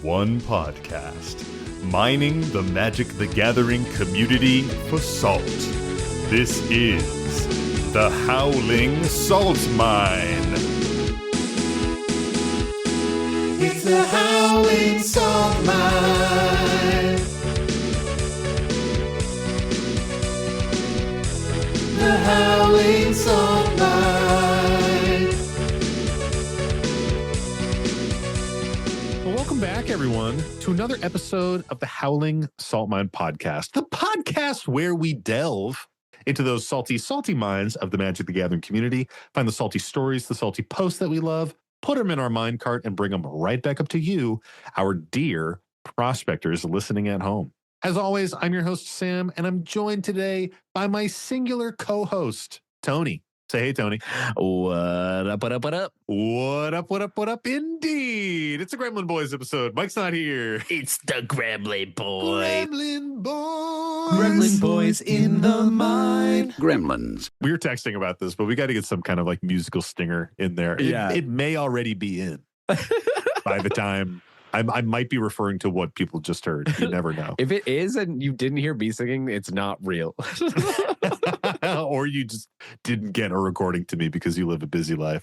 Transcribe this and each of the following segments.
One podcast, mining the Magic the Gathering community for salt. This is the Howling Salt Mine. It's the Howling Salt Mine. The Howling Salt Mine. Well, welcome back, everyone, to another episode of the Howling Salt Mine podcast, the podcast where we delve into those salty minds of the Magic the Gathering community, find the salty stories, the salty posts that we love, put them in our mind cart, and bring them right back up to you, our dear prospectors listening at home. As always, I'm your host, Sam, and I'm joined today by my singular co-host, Tony. Say hey, Tony. What up, what up, what up? What up, what up, what up? Indeed. It's a Gremlin Boys episode. Mike's not here. It's the Gremlin Boys. Gremlin Boys. Gremlin Boys in the mine. Gremlins. We were texting about this, but we got to get some kind of like musical stinger in there. Yeah. It may already be in by the time I might be referring to what people just heard. You never know. If it is and you didn't hear me singing, it's not real. Or you just didn't get a recording to me because you live a busy life.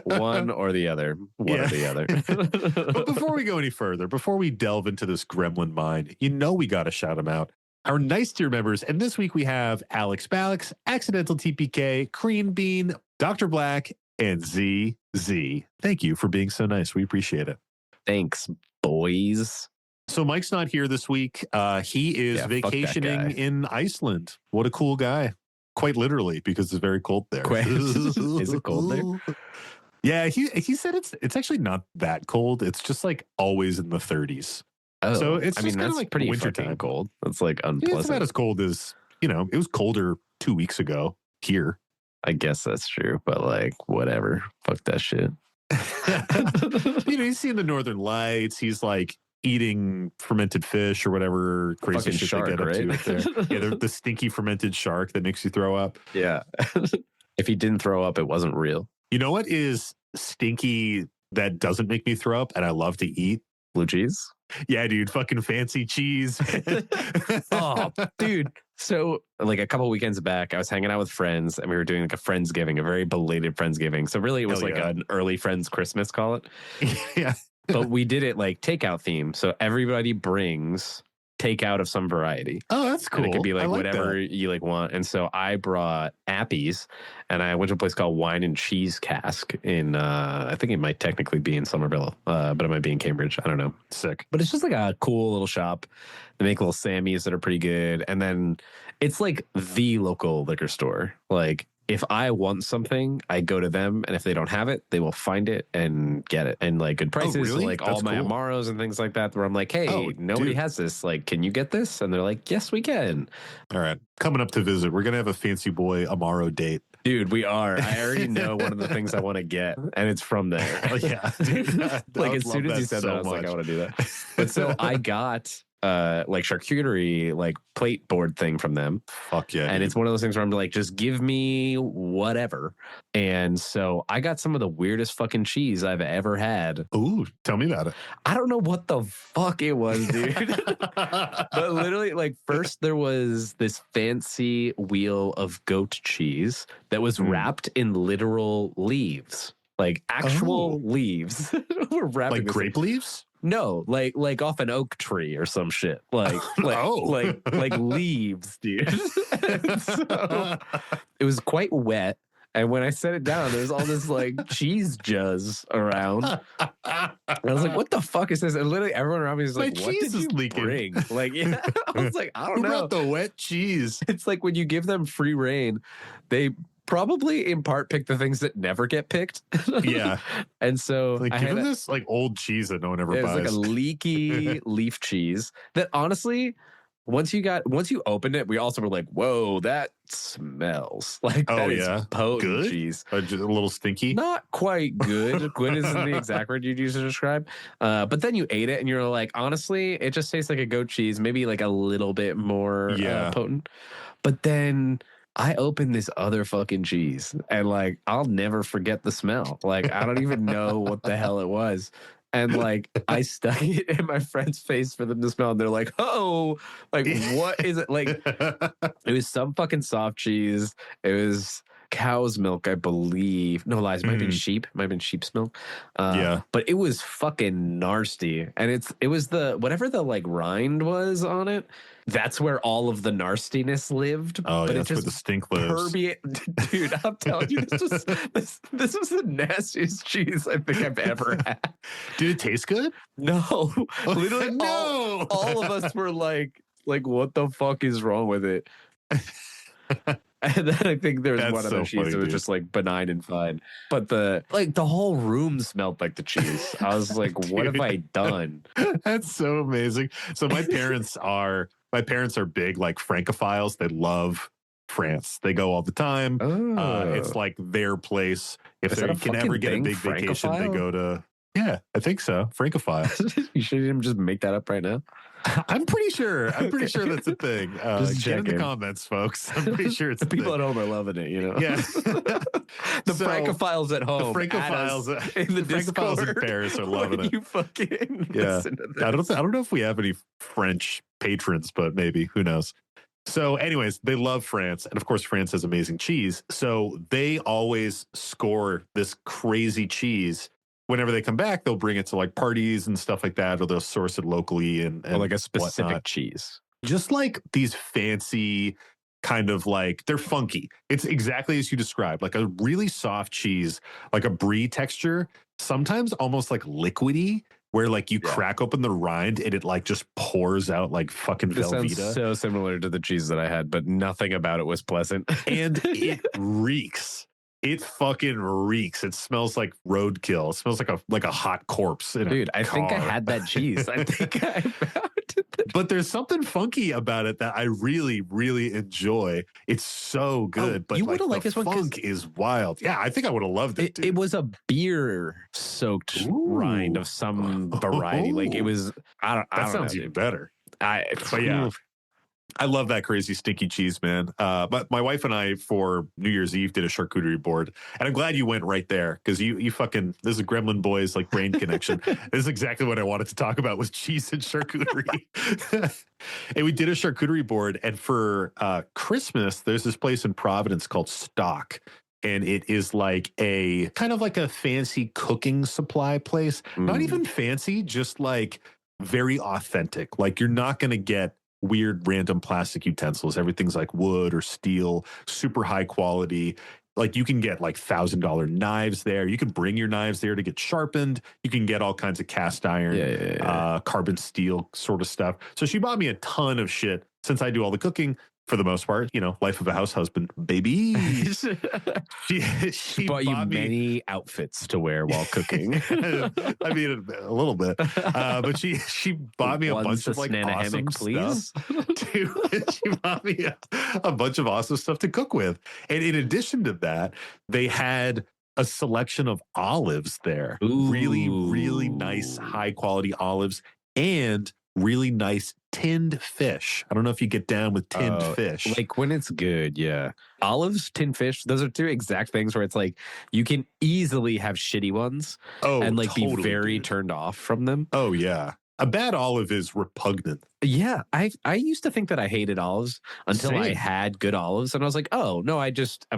One or the other. One or the other. But before we go any further, before we delve into this gremlin mind, you know we got to shout them out. Our nice tier members, and this week we have Alex Balex, Accidental TPK, Cream Bean, Dr. Black, and ZZ. Thank you for being so nice. We appreciate it. Thanks, boys. So Mike's not here this week. He is Yeah, fuck that vacationing guy. in Iceland. What a cool guy. Quite literally, because it's very cold there. Is it cold there? Yeah, he said it's actually not that cold. It's just like always in the 30s. Oh, So it's I just mean, kinda that's like pretty wintertime. fucking cold. That's like Yeah, it's about unpleasant. as cold as, it was colder 2 weeks ago here. I guess that's true, but like, whatever. Fuck that shit. He's seeing the Northern Lights. He's like eating fermented fish or whatever crazy Fucking shit shark, they get up right? to up there. Yeah, the stinky fermented shark that makes you throw up. Yeah. If he didn't throw up, it wasn't real. You know what is stinky that doesn't make me throw up and I love to eat? Blue cheese? Yeah, dude, fucking fancy cheese. Oh, dude. So, like a couple weekends back, I was hanging out with friends and we were doing like a Friendsgiving, a very belated Friendsgiving. So, really, it was Hell like yeah. an early Friends Christmas, call it. Yeah. But we did it like takeout theme. So, everybody brings takeout of some variety. Oh, that's cool. And it could be I like whatever that. you like want. And so I brought Appies and I went to a place called Wine and Cheese Cask in, I think it might technically be in Somerville, but it might be in Cambridge. I don't know. Sick. But it's just like a cool little shop. They make little Sammies that are pretty good. And then it's like the local liquor store. Like if I want something, I go to them. And if they don't have it, they will find it and get it. And like good prices. really? Like all That's my cool. Amaros and things like that. Where I'm like, hey, Oh, nobody dude. has this. Like, can you get this? And they're like, yes, we can. All right. Coming up to visit, we're going to have a fancy boy Amaro date. Dude, we are. I already know one of the things I want to get. And it's from there. Oh, yeah. Dude, I Like would as soon love as you that said so that, I was like, much. I want to do that. But so I got like charcuterie, like plate board thing from them. Fuck yeah. And dude. it's one of those things where I'm like, just give me whatever. And so I got some of the weirdest fucking cheese I've ever had. Ooh, tell me about it. I don't know what the fuck it was, dude. But literally, like, first there was this fancy wheel of goat cheese that was wrapped in literal leaves. Like actual leaves. We're wrapping Like this grape leaves? No, like off an oak tree or some shit. Like Oh. like leaves, dude. And so it was quite wet. And when I set it down, there's all this like cheese juzz around. And I was like, what the fuck is this? And literally everyone around me was My like, what cheese did is you leaking. bring? Like, yeah. I was like, I don't Who know. brought the wet cheese? It's like when you give them free reign, they probably in part pick the things that never get picked. Yeah. And so Like, I give had him this like old cheese that no one ever it was buys. like a leaky leaf cheese that honestly, once you opened it, we also were like, whoa, that smells like Oh, that is yeah? potent Good? cheese. Just a little stinky. Not quite good. Good isn't the exact word you'd use to describe. But then you ate it and you're like, honestly, it just tastes like a goat cheese, maybe like a little bit more Yeah. potent. But then I opened this other fucking cheese and like, I'll never forget the smell. Like, I don't even know what the hell it was. And like I stuck it in my friend's face for them to smell, and they're like, "Oh, like what is it?" Like it was some fucking soft cheese. It was cow's milk, I believe. No lies, it might have been sheep. It might have been sheep's milk. Yeah. But it was fucking nasty. And it was the whatever the like rind was on it. That's where all of the nastiness lived. Oh, but yeah, it that's where just the stink lives. Dude, I'm telling you, this was the nastiest cheese I think I've ever had. Did it taste good? No, literally, No. all of us were like, what the fuck is wrong with it? And then I think there was That's one so other cheese funny, that was dude. just like benign and fine. But the whole room smelled like the cheese. I was like, what have I done? That's so amazing. So my parents are big like Francophiles. They love France. They go all the time. It's like their place. If Is they that a can ever fucking get a thing, big vacation, they Francophile? go to. Yeah, I think so. Francophile. You shouldn't just make that up right now. I'm pretty sure that's a thing. Just get in the checking. comments, folks. I'm pretty sure it's The a people thing. at home are loving it, you know? Yeah. The So, Francophiles at home. The Francophiles, add us in the Francophiles in Discord Paris are loving when it. You fucking Yeah. listen to this. I don't know if we have any French patrons, but maybe, who knows. So anyways, they love France. And of course, France has amazing cheese. So they always score this crazy cheese. Whenever they come back, they'll bring it to like parties and stuff like that, or they'll source it locally and Or like a specific whatnot. cheese. Just like these fancy kind of like, they're funky. It's exactly as you described, like a really soft cheese, like a brie texture, sometimes almost like liquidy, where like you crack open the rind and it like just pours out like fucking This Velveeta. sounds so similar to the cheese that I had, but nothing about it was pleasant. And it reeks. It fucking reeks. It smells like roadkill. It smells like a hot corpse. In Dude, a I think I car. had that cheese. I think I found it. But there's something funky about it that I really, really enjoy. It's so good. But you like, would've liked the this one 'cause funk is wild. Yeah, I think I would have loved it. It was a beer soaked rind of some variety. Like it was, That I don't sounds know, even dude. better. But yeah, I love that crazy stinky cheese, man. But my wife and I, for New Year's Eve, did a charcuterie board. And I'm glad you went right there because you fucking, this is Gremlin Boys, like brain connection. This is exactly what I wanted to talk about was cheese and charcuterie. And we did a charcuterie board. And for Christmas, there's this place in Providence called Stock. And it is like a kind of like a fancy cooking supply place. Not even fancy, just like very authentic. Like you're not going to get weird random plastic utensils. Everything's like wood or steel, super high quality. Like you can get like $1,000 knives there. You can bring your knives there to get sharpened. You can get all kinds of cast iron, carbon steel sort of stuff. So she bought me a ton of shit since I do all the cooking for the most part, you know, life of a house husband, baby. she bought you many outfits to wear while cooking. I mean, a little bit. But she bought me a bunch of like awesome please. stuff. Dude, she bought me a bunch of awesome stuff to cook with. And in addition to that, they had a selection of olives there. Ooh. Really, really nice, high quality olives and really nice tinned fish. I don't know if you get down with tinned fish. Like when it's good, yeah. Olives, tinned fish, those are two exact things where it's like you can easily have shitty ones and like be very turned off from them. Oh, yeah. A bad olive is repugnant. Yeah, I used to think that I hated olives until I Same. had good olives, and I was like, oh no, I'm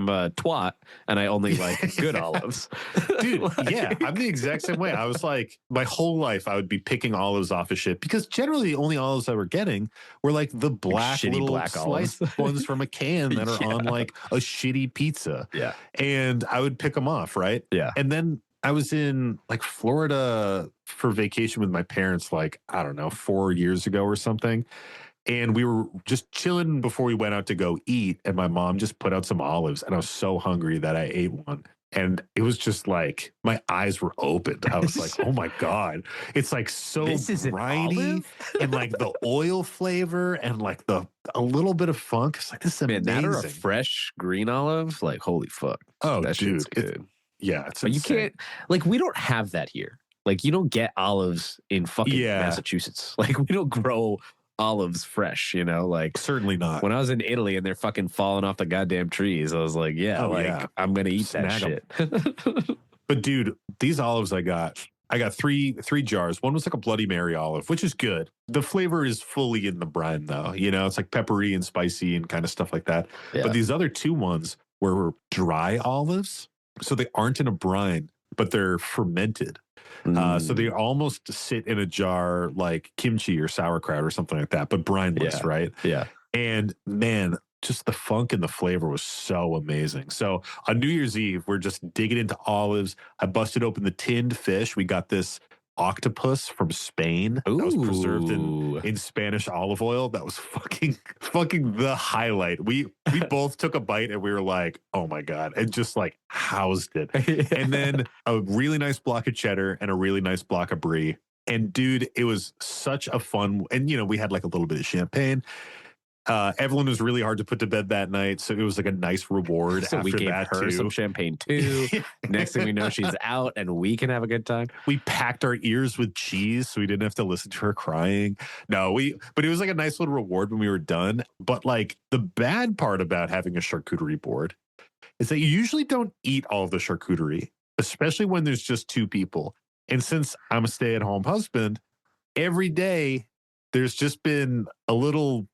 a twat, and I only like good olives. Dude, Like- yeah, I'm the exact same way. I was like, my whole life I would be picking olives off of shit because generally the only olives I were getting were like the black shitty little black sliced ones from a can that are on like a shitty pizza. Yeah. And I would pick them off, right? Yeah. And then I was in like Florida for vacation with my parents, like, I don't know, 4 years ago or something. And we were just chilling before we went out to go eat. And my mom just put out some olives and I was so hungry that I ate one. And it was just like, my eyes were opened. I was like, oh my God. It's like so This is an briny olive? and like the oil flavor and like a little bit of funk. It's like, this is Man, amazing. that or a fresh green olive, like holy fuck. Oh, that dude. shit's good. Yeah. It's But you insane. can't, like, we don't have that here. Like, you don't get olives in fucking Yeah. Massachusetts. Like, we don't grow olives fresh, you know? Like, Certainly not. when I was in Italy and they're fucking falling off the goddamn trees, I was like, yeah, Oh, like, yeah. I'm going to eat that Snag 'em. shit. But dude, these olives I got, I got three jars. One was like a Bloody Mary olive, which is good. The flavor is fully in the brine, though. You know, it's like peppery and spicy and kind of stuff like that. Yeah. But these other two ones were dry olives, so they aren't in a brine, but they're fermented. So they almost sit in a jar like kimchi or sauerkraut or something like that, but brineless, right? Yeah. And man, just the funk and the flavor was so amazing. So on New Year's Eve, we're just digging into olives. I busted open the tinned fish. We got this octopus from Spain that was preserved in Spanish olive oil. That was fucking the highlight. We both took a bite and we were like, oh my God, and just like housed it. And then a really nice block of cheddar and a really nice block of brie. And dude, it was such a fun, and you know, we had like a little bit of champagne. Evelyn was really hard to put to bed that night, so it was like a nice reward. So after we gave that her too. some champagne too. Next thing we know, she's out, and we can have a good time. We packed our ears with cheese, so we didn't have to listen to her crying. No, but it was like a nice little reward when we were done. But like the bad part about having a charcuterie board is that you usually don't eat all of the charcuterie, especially when there's just two people. And since I'm a stay-at-home husband, every day there's just been a little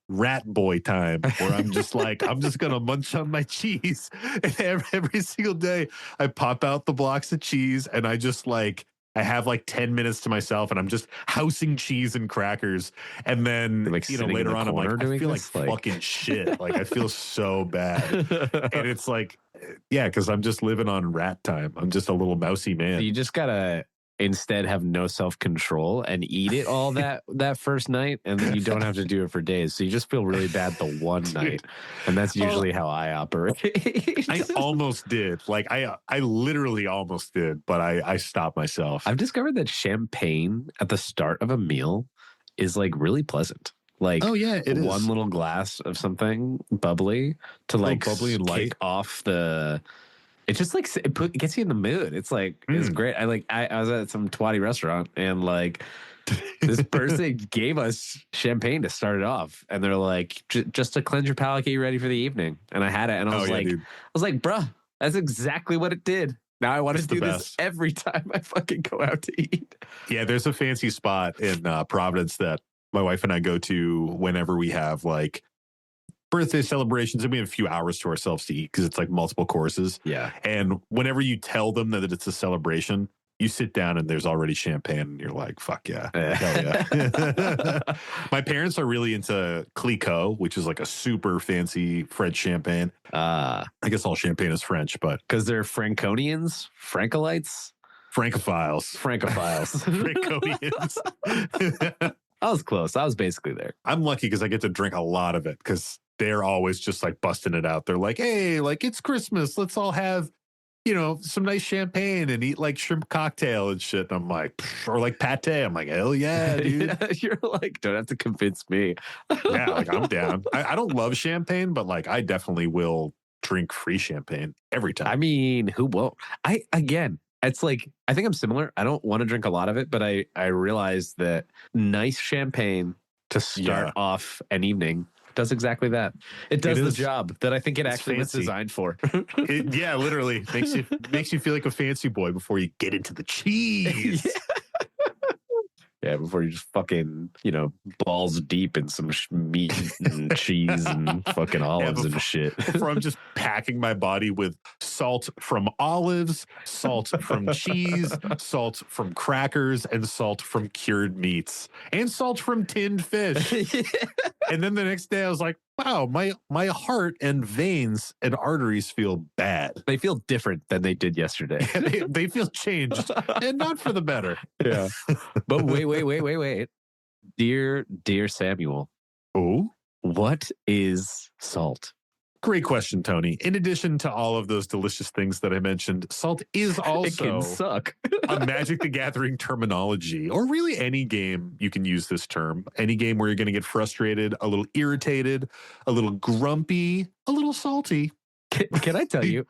rat boy time where I'm just like, I'm just going to munch on my cheese. And every single day I pop out the blocks of cheese and I just like, I have like 10 minutes to myself and I'm just housing cheese and crackers. And then, like, you know, later on, I'm like, I feel like this? fucking shit. Like I feel so bad. And it's like, yeah, because I'm just living on rat time. I'm just a little mousy man. You just gotta instead have no self-control and eat it all that first night, and then you don't have to do it for days. So you just feel really bad the one night. And that's usually how I operate. I almost did. Like I literally almost did, but I stopped myself. I've discovered that champagne at the start of a meal is like really pleasant. Like, oh yeah, it one is. little glass of something bubbly to like bubbly and light. kick off the. It just like it gets you in the mood. It's like it's great. I was at some twatty restaurant and like this person gave us champagne to start it off, and they're like, just to cleanse your palate, get you ready for the evening. And I had it, and I was like, bruh, that's exactly what it did. Now I want to do this every time I fucking go out to eat. Yeah, there's a fancy spot in Providence that my wife and I go to whenever we have like birthday celebrations, and we have a few hours to ourselves to eat because it's like multiple courses. Yeah. And whenever you tell them that it's a celebration, you sit down and there's already champagne and you're like, fuck yeah. Hell yeah. My parents are really into Clicquot, which is like a super fancy French champagne. I guess all champagne is French, but because they're Franconians, Francolites, Francophiles. Franconians. I was close. I was basically there. I'm lucky because I get to drink a lot of it because they're always just like busting it out. They're like, hey, like it's Christmas. Let's all have, you know, some nice champagne and eat like shrimp cocktail and shit. And I'm like, or like pate. I'm like, hell yeah, dude. Yeah, you're like, don't have to convince me. Yeah, like I'm down. I don't love champagne, but like I definitely will drink free champagne every time. I mean, who won't? It's like, I think I'm similar. I don't want to drink a lot of it, but I realize that nice champagne to start off an evening does exactly that. It does the job that I think it actually was designed for. Yeah, literally makes you feel like a fancy boy before you get into the cheese. Yeah, before you just fucking, you know, balls deep in some meat and cheese and fucking olives and shit. Before I'm just packing my body with salt from olives, salt from cheese, salt from crackers, and salt from cured meats, and salt from tinned fish. And then the next day I was like, wow, my heart and veins and arteries feel bad. They feel different than they did yesterday. they feel changed, and not for the better. Yeah. But wait. Dear Samuel. Oh? What is salt? Great question, Tony. In addition to all of those delicious things that I mentioned, salt is also it can suck. a Magic the Gathering terminology, or really any game you can use this term. Any game where you're going to get frustrated, a little irritated, a little grumpy, a little salty. Can I tell you,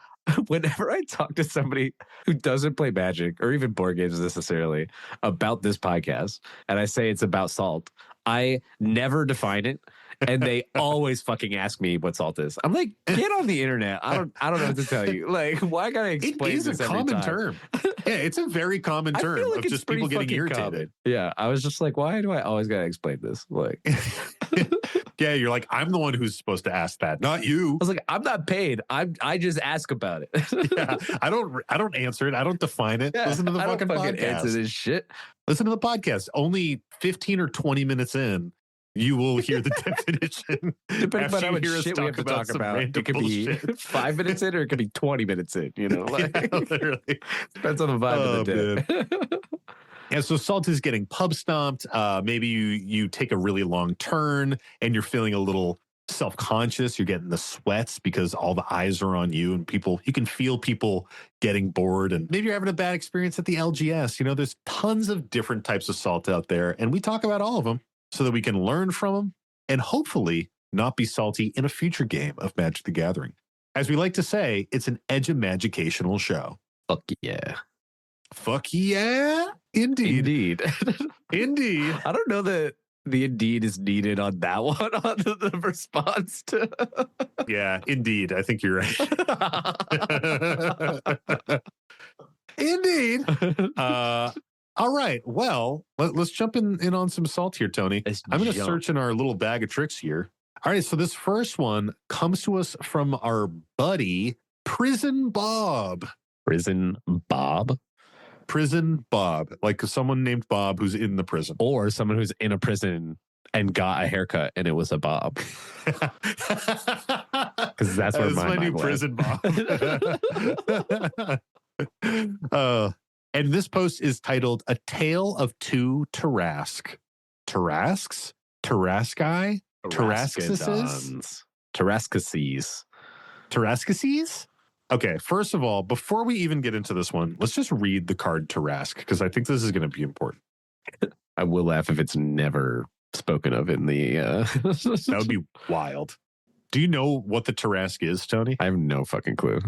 whenever I talk to somebody who doesn't play Magic or even board games necessarily about this podcast, and I say it's about salt, I never define it. And they always fucking ask me what salt is. I'm like, get on the internet. I don't know what to tell you. Like, why gotta explain It this is a every common time? term. Yeah, it's a very common I term feel like of it's just pretty people getting fucking irritated. common. Yeah, I was just like, why do I always gotta explain this? Like, Yeah, you're like, I'm the one who's supposed to ask that, not you. I was like, I'm not paid. I just ask about it. Yeah, I don't answer it. I don't define it. Yeah, Listen to the I fucking don't fucking answer podcast. this shit. Listen to the podcast. Only 15 or 20 minutes in, you will hear the definition. Depending after on how you much hear us shit we have to talk some about, random it could be bullshit. 5 minutes in or it could be 20 minutes in. You know, like Yeah, literally. depends on the vibe of the day. Yeah, so Salt is getting pub stomped. Maybe you take a really long turn and you're feeling a little self-conscious. You're getting the sweats because all the eyes are on you, and you can feel people getting bored, and maybe you're having a bad experience at the LGS. You know, there's tons of different types of salt out there, and we talk about all of them so that we can learn from them and hopefully not be salty in a future game of Magic the Gathering. As we like to say, it's an edumagicational show. Fuck yeah. Fuck yeah. Indeed. Indeed. I don't know that the indeed is needed on that one, on the response to. Yeah, indeed. I think you're right. Indeed. All right. Well, let's jump in on some salt here, Tony. I'm going to search in our little bag of tricks here. All right. So this first one comes to us from our buddy, Prison Bob. Prison Bob? Prison Bob. Like someone named Bob who's in the prison. Or someone who's in a prison and got a haircut and it was a Bob. Because that's where my new went. Prison Bob. And this post is titled "A Tale of Two Tarrasques." Tarrasques? Tarrasques? Tarrasques? Tarrasques. Tarrasques? Okay, first of all, before we even get into this one, let's just read the card Tarrasque, because I think this is going to be important. I will laugh if it's never spoken of in the... That would be wild. Do you know what the Tarrasque is, Tony? I have no fucking clue.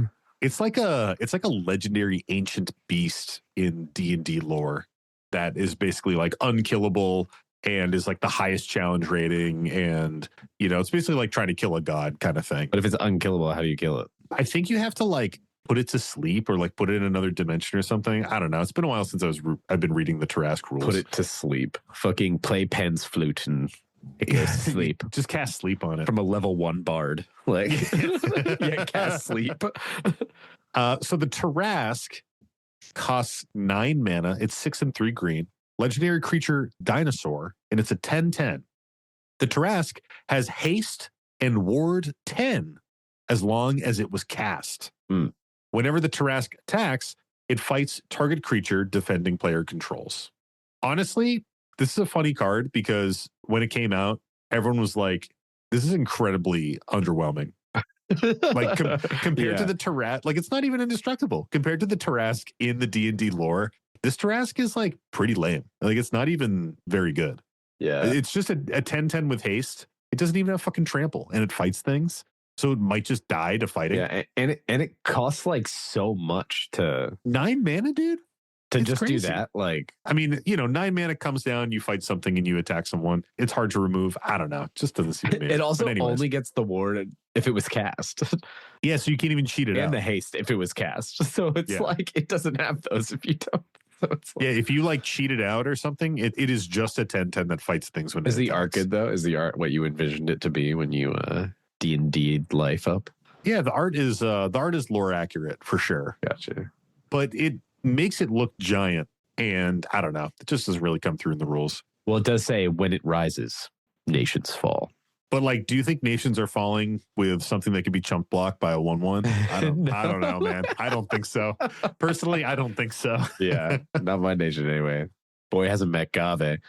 It's like a legendary ancient beast in D&D lore that is basically like unkillable and is like the highest challenge rating, and it's basically like trying to kill a god kind of thing. But if it's unkillable, how do you kill it? I think you have to like put it to sleep or like put it in another dimension or something. I don't know. It's been a while since I've been reading the Tarrasque rules. Put it to sleep. Fucking play Pen's flute and it goes to sleep. Just cast sleep on it. From a level 1 bard. Like, yeah, cast sleep. So the Tarrasque costs 9 mana. It's 6 and 3 green. Legendary creature dinosaur, and it's a 10/10. The Tarrasque has haste and ward 10 as long as it was cast. Whenever the Tarrasque attacks, it fights target creature defending player controls. Honestly, this is a funny card because when it came out, everyone was like, this is incredibly underwhelming. Like compared to the Tarrasque, like it's not even indestructible. Compared to the Tarrasque in the D&D lore, this Tarrasque is like pretty lame. Like it's not even very good. Yeah. It's just a 10/10 with haste. It doesn't even have fucking trample, and it fights things. So it might just die to fighting. Yeah, and it costs like so much to 9 mana, dude. to It's just crazy. do that. Like, I mean, 9 mana comes down, you fight something, and you attack someone. It's hard to remove. I don't know. It just doesn't seem to me. it also But anyways. only gets the ward if it was cast, Yeah, so you can't even cheat it and out. the haste if it was cast. So it's Yeah. like it doesn't have those if you don't. So it's like, Yeah, if you like cheat it out or something, it is just a 10/10 that fights things when is it the art attacks. good though? Is the art what you envisioned it to be when you D&D'd life up? Yeah, the art is lore accurate for sure. Gotcha. But it makes it look giant, and I don't know. It just doesn't really come through in the rules. Well, it does say when it rises, nations fall. But like, do you think nations are falling with something that could be chump blocked by a 1/1? I don't know, man. I don't think so. Personally, I don't think so. Yeah, not my nation anyway. Boy hasn't met Gave.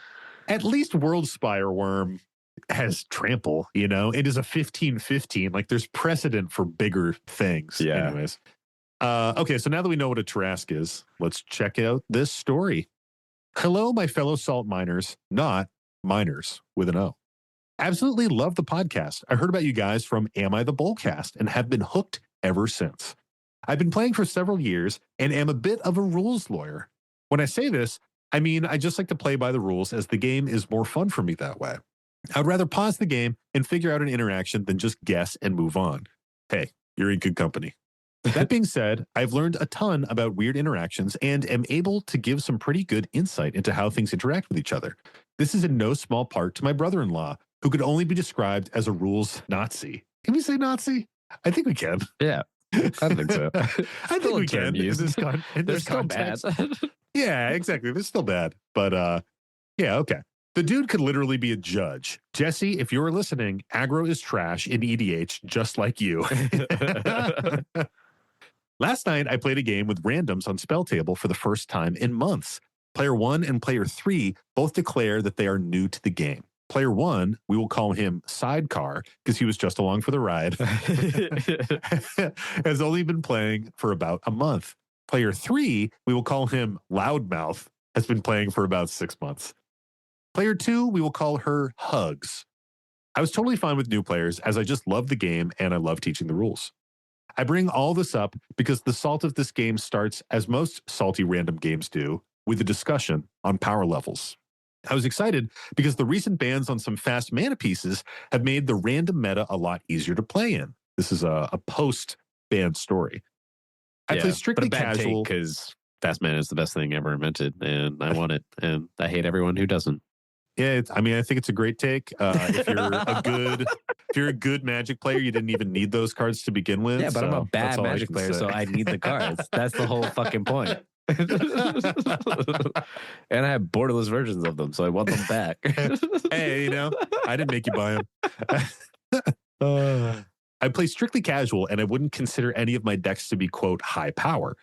At least World Spire Worm has trample, It is a 15/15. Like there's precedent for bigger things. Yeah. Anyways. Okay, so now that we know what a Tarrasque is, let's check out this story. Hello, my fellow salt miners, not miners with an O. Absolutely love the podcast. I heard about you guys from Am I the Bullcast and have been hooked ever since. I've been playing for several years and am a bit of a rules lawyer. When I say this, I mean I just like to play by the rules as the game is more fun for me that way. I would rather pause the game and figure out an interaction than just guess and move on. Hey, you're in good company. That being said, I've learned a ton about weird interactions and am able to give some pretty good insight into how things interact with each other. This is in no small part to my brother-in-law, who could only be described as a rules Nazi. Can we say Nazi? I think we can. Yeah, I think so. I think we can in this, They're still context. bad. Yeah, exactly. They're still bad. But yeah, okay. The dude could literally be a judge. Jesse, if you're listening, aggro is trash in EDH, just like you. Last night, I played a game with randoms on Spell Table for the first time in months. Player 1 and Player 3 both declare that they are new to the game. Player 1, we will call him Sidecar because he was just along for the ride, has only been playing for about a month. Player 3, we will call him Loudmouth, has been playing for about 6 months. Player 2, we will call her Hugs. I was totally fine with new players as I just love the game and I love teaching the rules. I bring all this up because the salt of this game starts, as most salty random games do, with a discussion on power levels. I was excited because the recent bans on some fast mana pieces have made the random meta a lot easier to play in. This is a post-ban story. I play strictly casual because fast mana is the best thing ever invented, and I want it, and I hate everyone who doesn't. Yeah, I think it's a great take. If you're a good Magic player, you didn't even need those cards to begin with. Yeah, but I'm a bad Magic player, so I need the cards. That's the whole fucking point. And I have borderless versions of them, so I want them back. Hey, I didn't make you buy them. I play strictly casual, and I wouldn't consider any of my decks to be, quote, high power.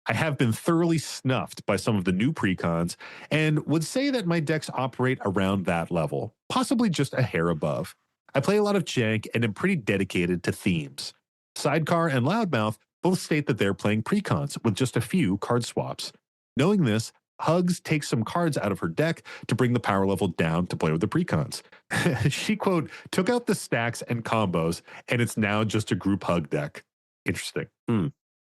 I have been thoroughly snuffed by some of the new precons and would say that my decks operate around that level, possibly just a hair above. I play a lot of jank and am pretty dedicated to themes. Sidecar and Loudmouth both state that they're playing precons with just a few card swaps. Knowing this, Hugs takes some cards out of her deck to bring the power level down to play with the precons. She, quote, took out the stacks and combos, and it's now just a group hug deck. Interesting.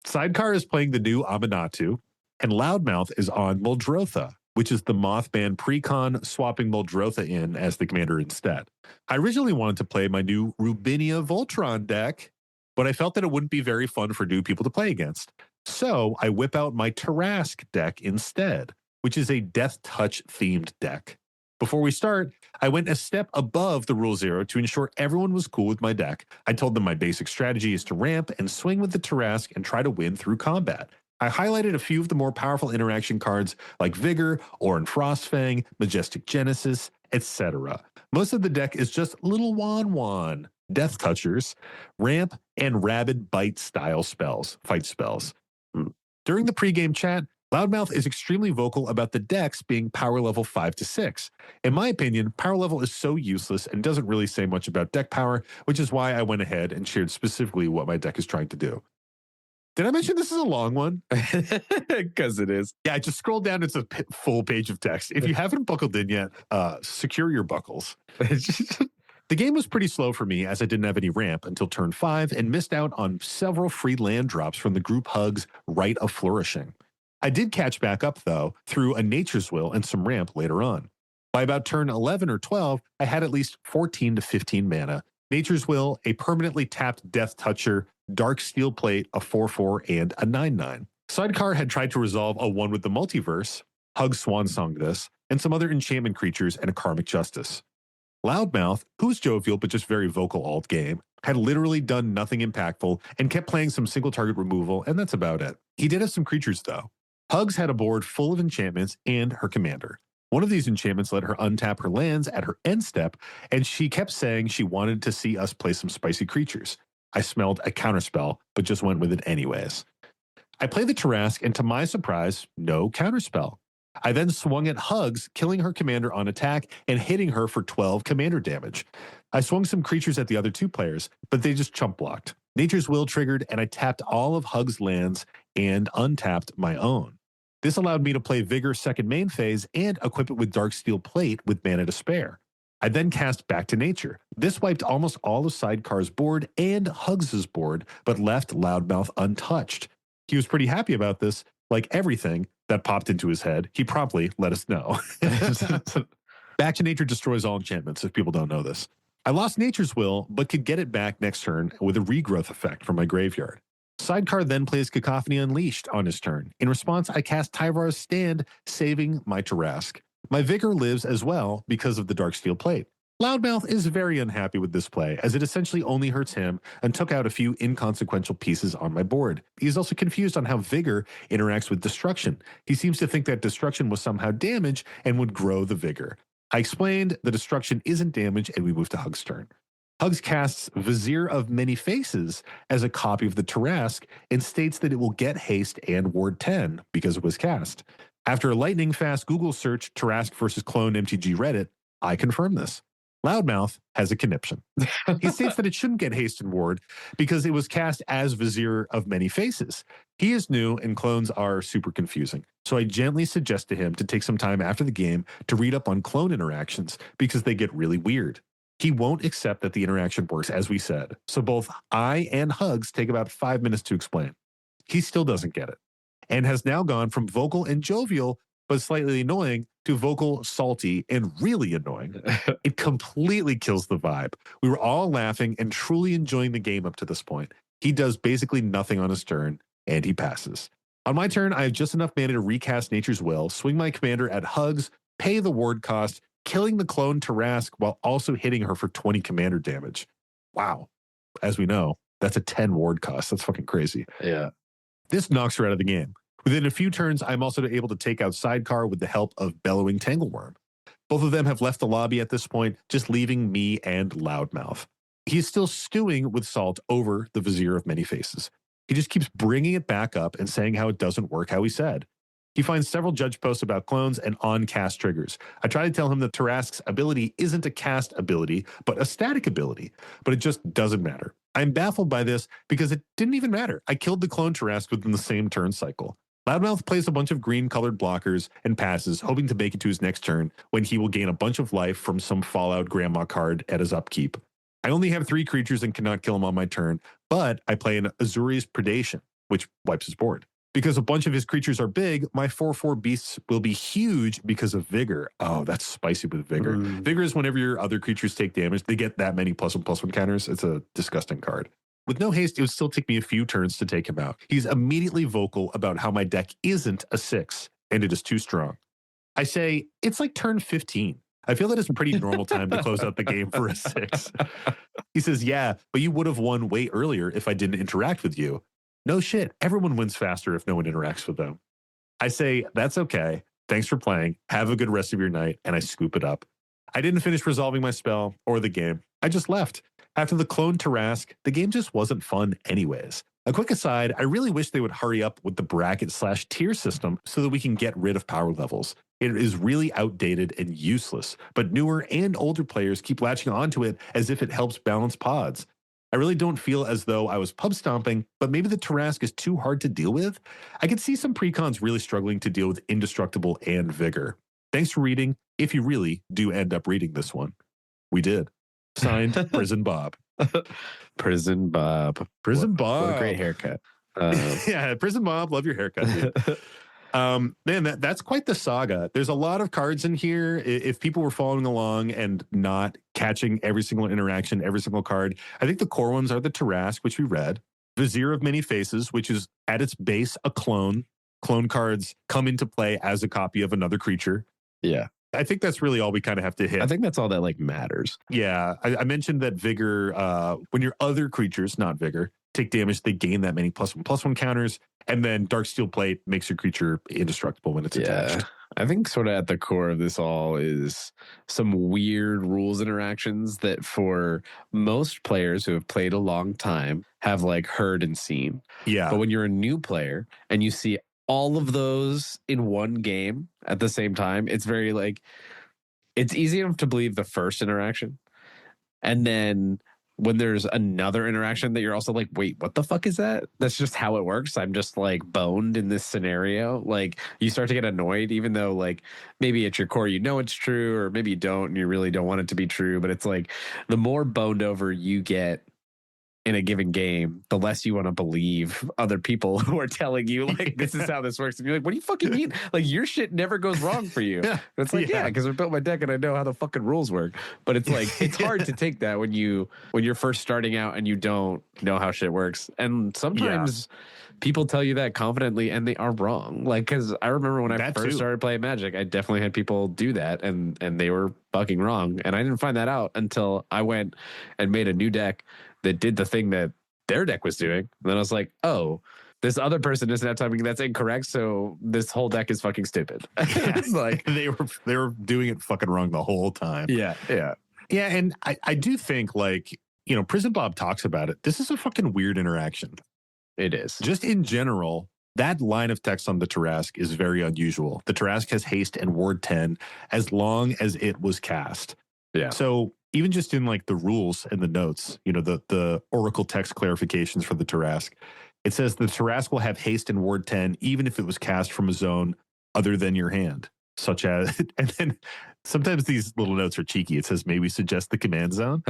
Sidecar is playing the new Aminatu, and Loudmouth is on Muldrotha, which is the Mothman precon, swapping Muldrotha in as the commander instead. I originally wanted to play my new Rubinia Voltron deck, but I felt that it wouldn't be very fun for new people to play against. So I whip out my Tarrasques deck instead, which is a Death Touch themed deck. Before we start, I went a step above the Rule Zero to ensure everyone was cool with my deck. I told them my basic strategy is to ramp and swing with the Tarrasque and try to win through combat. I highlighted a few of the more powerful interaction cards like Vigor, Orin Frostfang, Majestic Genesis, etc. Most of the deck is just little Wan, Death Touchers, Ramp, and Rabid Bite style spells, fight spells. During the pregame chat, Loudmouth is extremely vocal about the decks being power level 5 to 6. In my opinion, power level is so useless and doesn't really say much about deck power, which is why I went ahead and shared specifically what my deck is trying to do. Did I mention this is a long one? Because it is. Yeah, just scroll down. It's a full page of text. If you haven't buckled in yet, secure your buckles. The game was pretty slow for me as I didn't have any ramp until turn 5 and missed out on several free land drops from the group Hugs Rite of Flourishing. I did catch back up, though, through a Nature's Will and some ramp later on. By about turn 11 or 12, I had at least 14 to 15 mana. Nature's Will, a permanently tapped Death Toucher, Dark Steel Plate, a 4/4, and a 9/9. Sidecar had tried to resolve a 1 with the Multiverse, Hug Swansong this, and some other enchantment creatures and a Karmic Justice. Loudmouth, who's jovial but just very vocal alt game, had literally done nothing impactful and kept playing some single target removal, and that's about it. He did have some creatures, though. Hugs had a board full of enchantments and her commander. One of these enchantments let her untap her lands at her end step, and she kept saying she wanted to see us play some spicy creatures. I smelled a counterspell, but just went with it anyways. I played the Tarrasque, and to my surprise, no counterspell. I then swung at Hugs, killing her commander on attack and hitting her for 12 commander damage. I swung some creatures at the other two players, but they just chump blocked. Nature's Will triggered, and I tapped all of Hugs' lands and untapped my own. This allowed me to play Vigor second main phase and equip it with Dark Steel Plate with mana to spare. I then cast Back to Nature. This wiped almost all of Sidecar's board and Hugs' board, but left Loudmouth untouched. He was pretty happy about this. Like everything that popped into his head, he promptly let us know. Back to Nature destroys all enchantments, if people don't know this. I lost Nature's Will, but could get it back next turn with a regrowth effect from my graveyard. Sidecar then plays Cacophony Unleashed on his turn. In response, I cast Tyvar's Stand, saving my Tarrasque. My Vigor lives as well because of the Darksteel Plate. Loudmouth is very unhappy with this play, as it essentially only hurts him and took out a few inconsequential pieces on my board. He's also confused on how Vigor interacts with Destruction. He seems to think that Destruction was somehow damage and would grow the Vigor. I explained the Destruction isn't damage, and we move to Hug's turn. Hugs casts Vizier of Many Faces as a copy of the Tarrasque and states that it will get haste and ward 10 because it was cast. After a lightning fast Google search, Tarrasque versus Clone MTG Reddit, I confirm this. Loudmouth has a conniption. He states that it shouldn't get haste and ward because it was cast as Vizier of Many Faces. He is new and clones are super confusing. So I gently suggest to him to take some time after the game to read up on clone interactions because they get really weird. He won't accept that the interaction works as we said. So both I and Hugs take about 5 minutes to explain. He still doesn't get it and has now gone from vocal and jovial but slightly annoying to vocal, salty, and really annoying. It completely kills the vibe. We were all laughing and truly enjoying the game up to this point. He does basically nothing on his turn, and he passes. On my turn, I have just enough mana to recast Nature's Will, swing my commander at Hugs, pay the ward cost, killing the clone Tarrasque while also hitting her for 20 commander damage. Wow. As we know, that's a 10 ward cost. That's fucking crazy. Yeah. This knocks her out of the game. Within a few turns, I'm also able to take out Sidecar with the help of Bellowing Tangleworm. Both of them have left the lobby at this point, just leaving me and Loudmouth. He's still stewing with Salt over the Vizier of Many Faces. He just keeps bringing it back up and saying how it doesn't work how he said. He finds several judge posts about clones and on-cast triggers. I try to tell him that Tarrasque's ability isn't a cast ability, but a static ability, but it just doesn't matter. I'm baffled by this because it didn't even matter. I killed the clone Tarrasque within the same turn cycle. Loudmouth plays a bunch of green-colored blockers and passes, hoping to make it to his next turn when he will gain a bunch of life from some Fallout Grandma card at his upkeep. I only have 3 creatures and cannot kill him on my turn, but I play an Azuri's Predation, which wipes his board. Because a bunch of his creatures are big, my 4/4 beasts will be huge because of Vigor. Oh, that's spicy with Vigor. Vigor is whenever your other creatures take damage, they get that many +1/+1 counters. It's a disgusting card. With no haste, it would still take me a few turns to take him out. He's immediately vocal about how my deck isn't a 6, and it is too strong. I say, it's like turn 15. I feel that it's a pretty normal time to close out the game for a 6. He says, yeah, but you would have won way earlier if I didn't interact with you. No shit, everyone wins faster if no one interacts with them. I say, that's okay. Thanks for playing. Have a good rest of your night, and I scoop it up. I didn't finish resolving my spell or the game. I just left. After the clone Tarrasque, the game just wasn't fun anyways. A quick aside, I really wish they would hurry up with the bracket/tier system so that we can get rid of power levels. It is really outdated and useless, but newer and older players keep latching onto it as if it helps balance pods. I really don't feel as though I was pub stomping, but maybe the Tarrasque is too hard to deal with. I could see some precons really struggling to deal with Indestructible and Vigor. Thanks for reading, if you really do end up reading this one. We did. Signed, Prison Bob. Prison Bob. Prison Bob. What a great haircut. Yeah, Prison Bob, love your haircut, dude. Man, that's quite the saga. There's a lot of cards in here. If people were following along and not catching every single interaction, every single card, I think the core ones are the Tarrasque, which we read, Vizier of Many Faces, which is at its base a clone. Clone cards come into play as a copy of another creature. Yeah. I think that's really all we kind of have to hit. I think that's all that like matters. Yeah. I mentioned that Vigor, when your other creatures, not Vigor, take damage, they gain that many +1/+1 counters. And then Darksteel Plate makes your creature indestructible when it's attached. I think sort of at the core of this all is some weird rules interactions that for most players who have played a long time have like heard and seen. Yeah. But when you're a new player and you see all of those in one game at the same time, it's very like, it's easy enough to believe the first interaction. And then when there's another interaction that you're also like, wait, what the fuck is that? That's just how it works. I'm just like boned in this scenario. Like you start to get annoyed, even though like maybe at your core, you know, it's true, or maybe you don't, and you really don't want it to be true. But it's like the more boned over you get in a given game, the less you want to believe other people who are telling you like this is how this works. And you're like, what do you fucking mean? Like your shit never goes wrong for you. And it's like, yeah, because I built my deck and I know how the fucking rules work. But it's like it's hard to take that when you're first starting out and you don't know how shit works. And sometimes people tell you that confidently and they are wrong. Like, because I remember when I first started playing Magic, I definitely had people do that and they were fucking wrong. And I didn't find that out until I went and made a new deck that did the thing that their deck was doing. And then I was like, oh, this other person isn't have timing. That's incorrect. So this whole deck is fucking stupid. Like they were doing it fucking wrong the whole time. Yeah. And I do think, like, you know, Prison Bob talks about it. This is a fucking weird interaction. It is. Just in general, that line of text on the Tarrasque is very unusual. The Tarrasque has haste and ward 10 as long as it was cast. Yeah. So even just in like the rules and the notes, you know, the Oracle text clarifications for the Tarrasque, it says the Tarrasque will have haste and ward 10 even if it was cast from a zone other than your hand, such as, and then sometimes these little notes are cheeky. It says maybe suggest the command zone.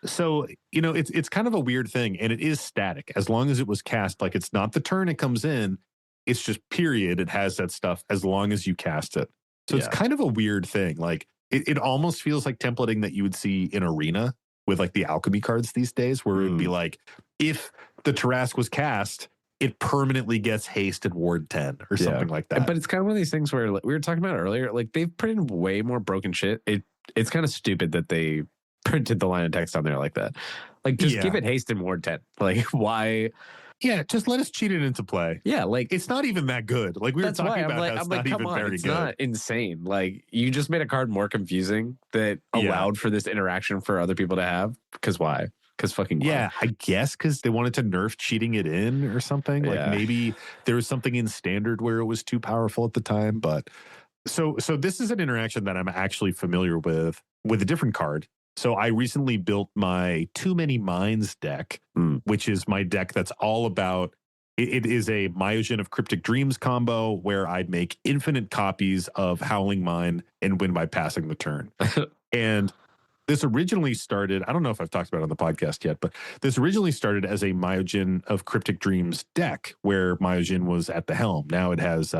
So, you know, it's kind of a weird thing, and it is static as long as it was cast. Like, it's not the turn it comes in, it's just period. It has that stuff as long as you cast it. So it's kind of a weird thing. Like, it almost feels like templating that you would see in Arena with like the alchemy cards these days, where it would be like, if the Tarrasque was cast, it permanently gets haste and ward 10 or something like that. But it's kind of one of these things where, like, we were talking about earlier, like they've put in way more broken shit. It's kind of stupid that they printed the line of text on there like that. Like, just give it haste and ward 10. Like, why? Yeah, just let us cheat it into play. Yeah, like, it's not even that good. Like, we were talking about how it's not even very good. It's not insane. Like, you just made a card more confusing that allowed for this interaction for other people to have. Because why? Because fucking why? Yeah, I guess because they wanted to nerf cheating it in or something. Like, maybe there was something in standard where it was too powerful at the time. But so this is an interaction that I'm actually familiar with a different card. So I recently built my Too Many Minds deck, which is my deck that's all about, it is a Myojin of Cryptic Dreams combo where I make infinite copies of Howling Mine and win by passing the turn. And this originally started, I don't know if I've talked about it on the podcast yet, but this originally started as a Myojin of Cryptic Dreams deck where Myojin was at the helm. Now it has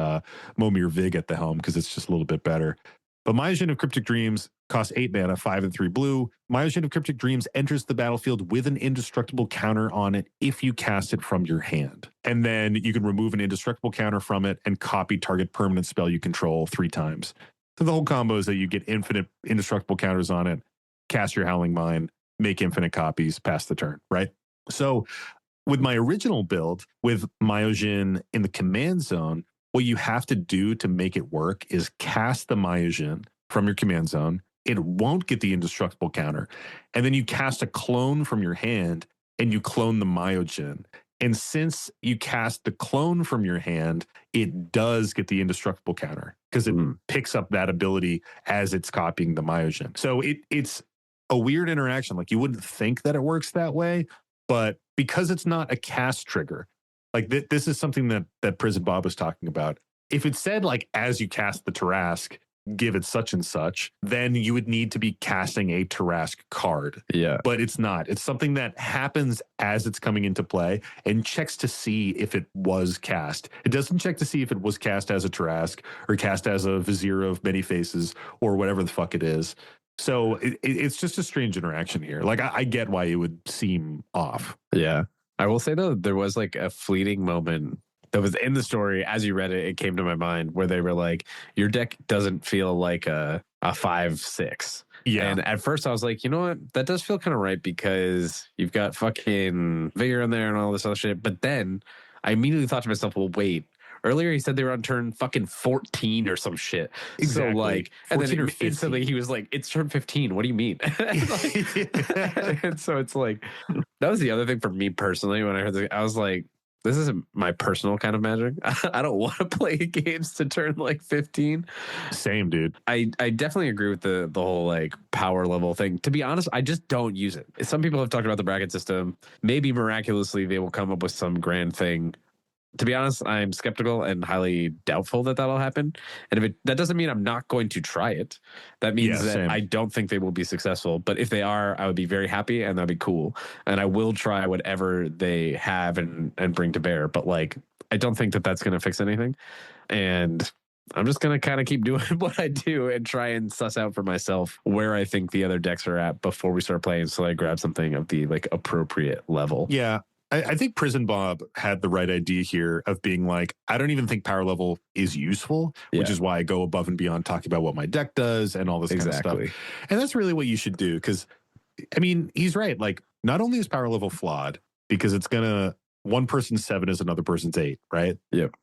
Momir Vig at the helm because it's just a little bit better. But Myojin of Cryptic Dreams costs 8 mana, 5 and 3 blue. Myojin of Cryptic Dreams enters the battlefield with an indestructible counter on it if you cast it from your hand. And then you can remove an indestructible counter from it and copy target permanent spell you control 3 times. So the whole combo is that you get infinite indestructible counters on it, cast your Howling Mine, make infinite copies, pass the turn, right? So with my original build, with Myojin in the command zone, what you have to do to make it work is cast the Myojin from your command zone. It won't get the indestructible counter. And then you cast a clone from your hand and you clone the Myojin. And since you cast the clone from your hand, it does get the indestructible counter because it picks up that ability as it's copying the Myojin. So it's a weird interaction. Like, you wouldn't think that it works that way, but because it's not a cast trigger, like this is something that Prison Bob was talking about. If it said, like, as you cast the Tarrasque, give it such and such, then you would need to be casting a Tarrasque card. Yeah. But it's not. It's something that happens as it's coming into play and checks to see if it was cast. It doesn't check to see if it was cast as a Tarrasque or cast as a Vizier of Many Faces or whatever the fuck it is. So it's just a strange interaction here. Like, I get why it would seem off. Yeah. I will say, though, there was like a fleeting moment that was in the story. As you read it, it came to my mind where they were like, your deck doesn't feel like a 5/6. Yeah. And at first I was like, you know what? That does feel kind of right because you've got fucking Vigor in there and all this other shit. But then I immediately thought to myself, well, wait. Earlier he said they were on turn fucking 14 or some shit. Exactly. So like, and then instantly he was like, it's turn 15. What do you mean? And so it's like, that was the other thing for me personally when I heard this. I was like, this isn't my personal kind of Magic. I don't want to play games to turn like 15. Same, dude. I definitely agree with the whole like power level thing. To be honest, I just don't use it. Some people have talked about the bracket system. Maybe miraculously they will come up with some grand thing. to be honest, I'm skeptical and highly doubtful that that'll happen. And that doesn't mean I'm not going to try it. That means that same. I don't think they will be successful. But if they are, I would be very happy and that'd be cool. And I will try whatever they have and bring to bear. But like, I don't think that that's going to fix anything. And I'm just going to kind of keep doing what I do and try and suss out for myself where I think the other decks are at before we start playing. So I grab something of the like appropriate level. Yeah. I think Prison Bob had the right idea here of being like, I don't even think power level is useful, which is why I go above and beyond talking about what my deck does and all this kind of stuff. And that's really what you should do. Because, I mean, he's right. Like, not only is power level flawed because it's going to, one person's 7 is another person's 8, right? Yep.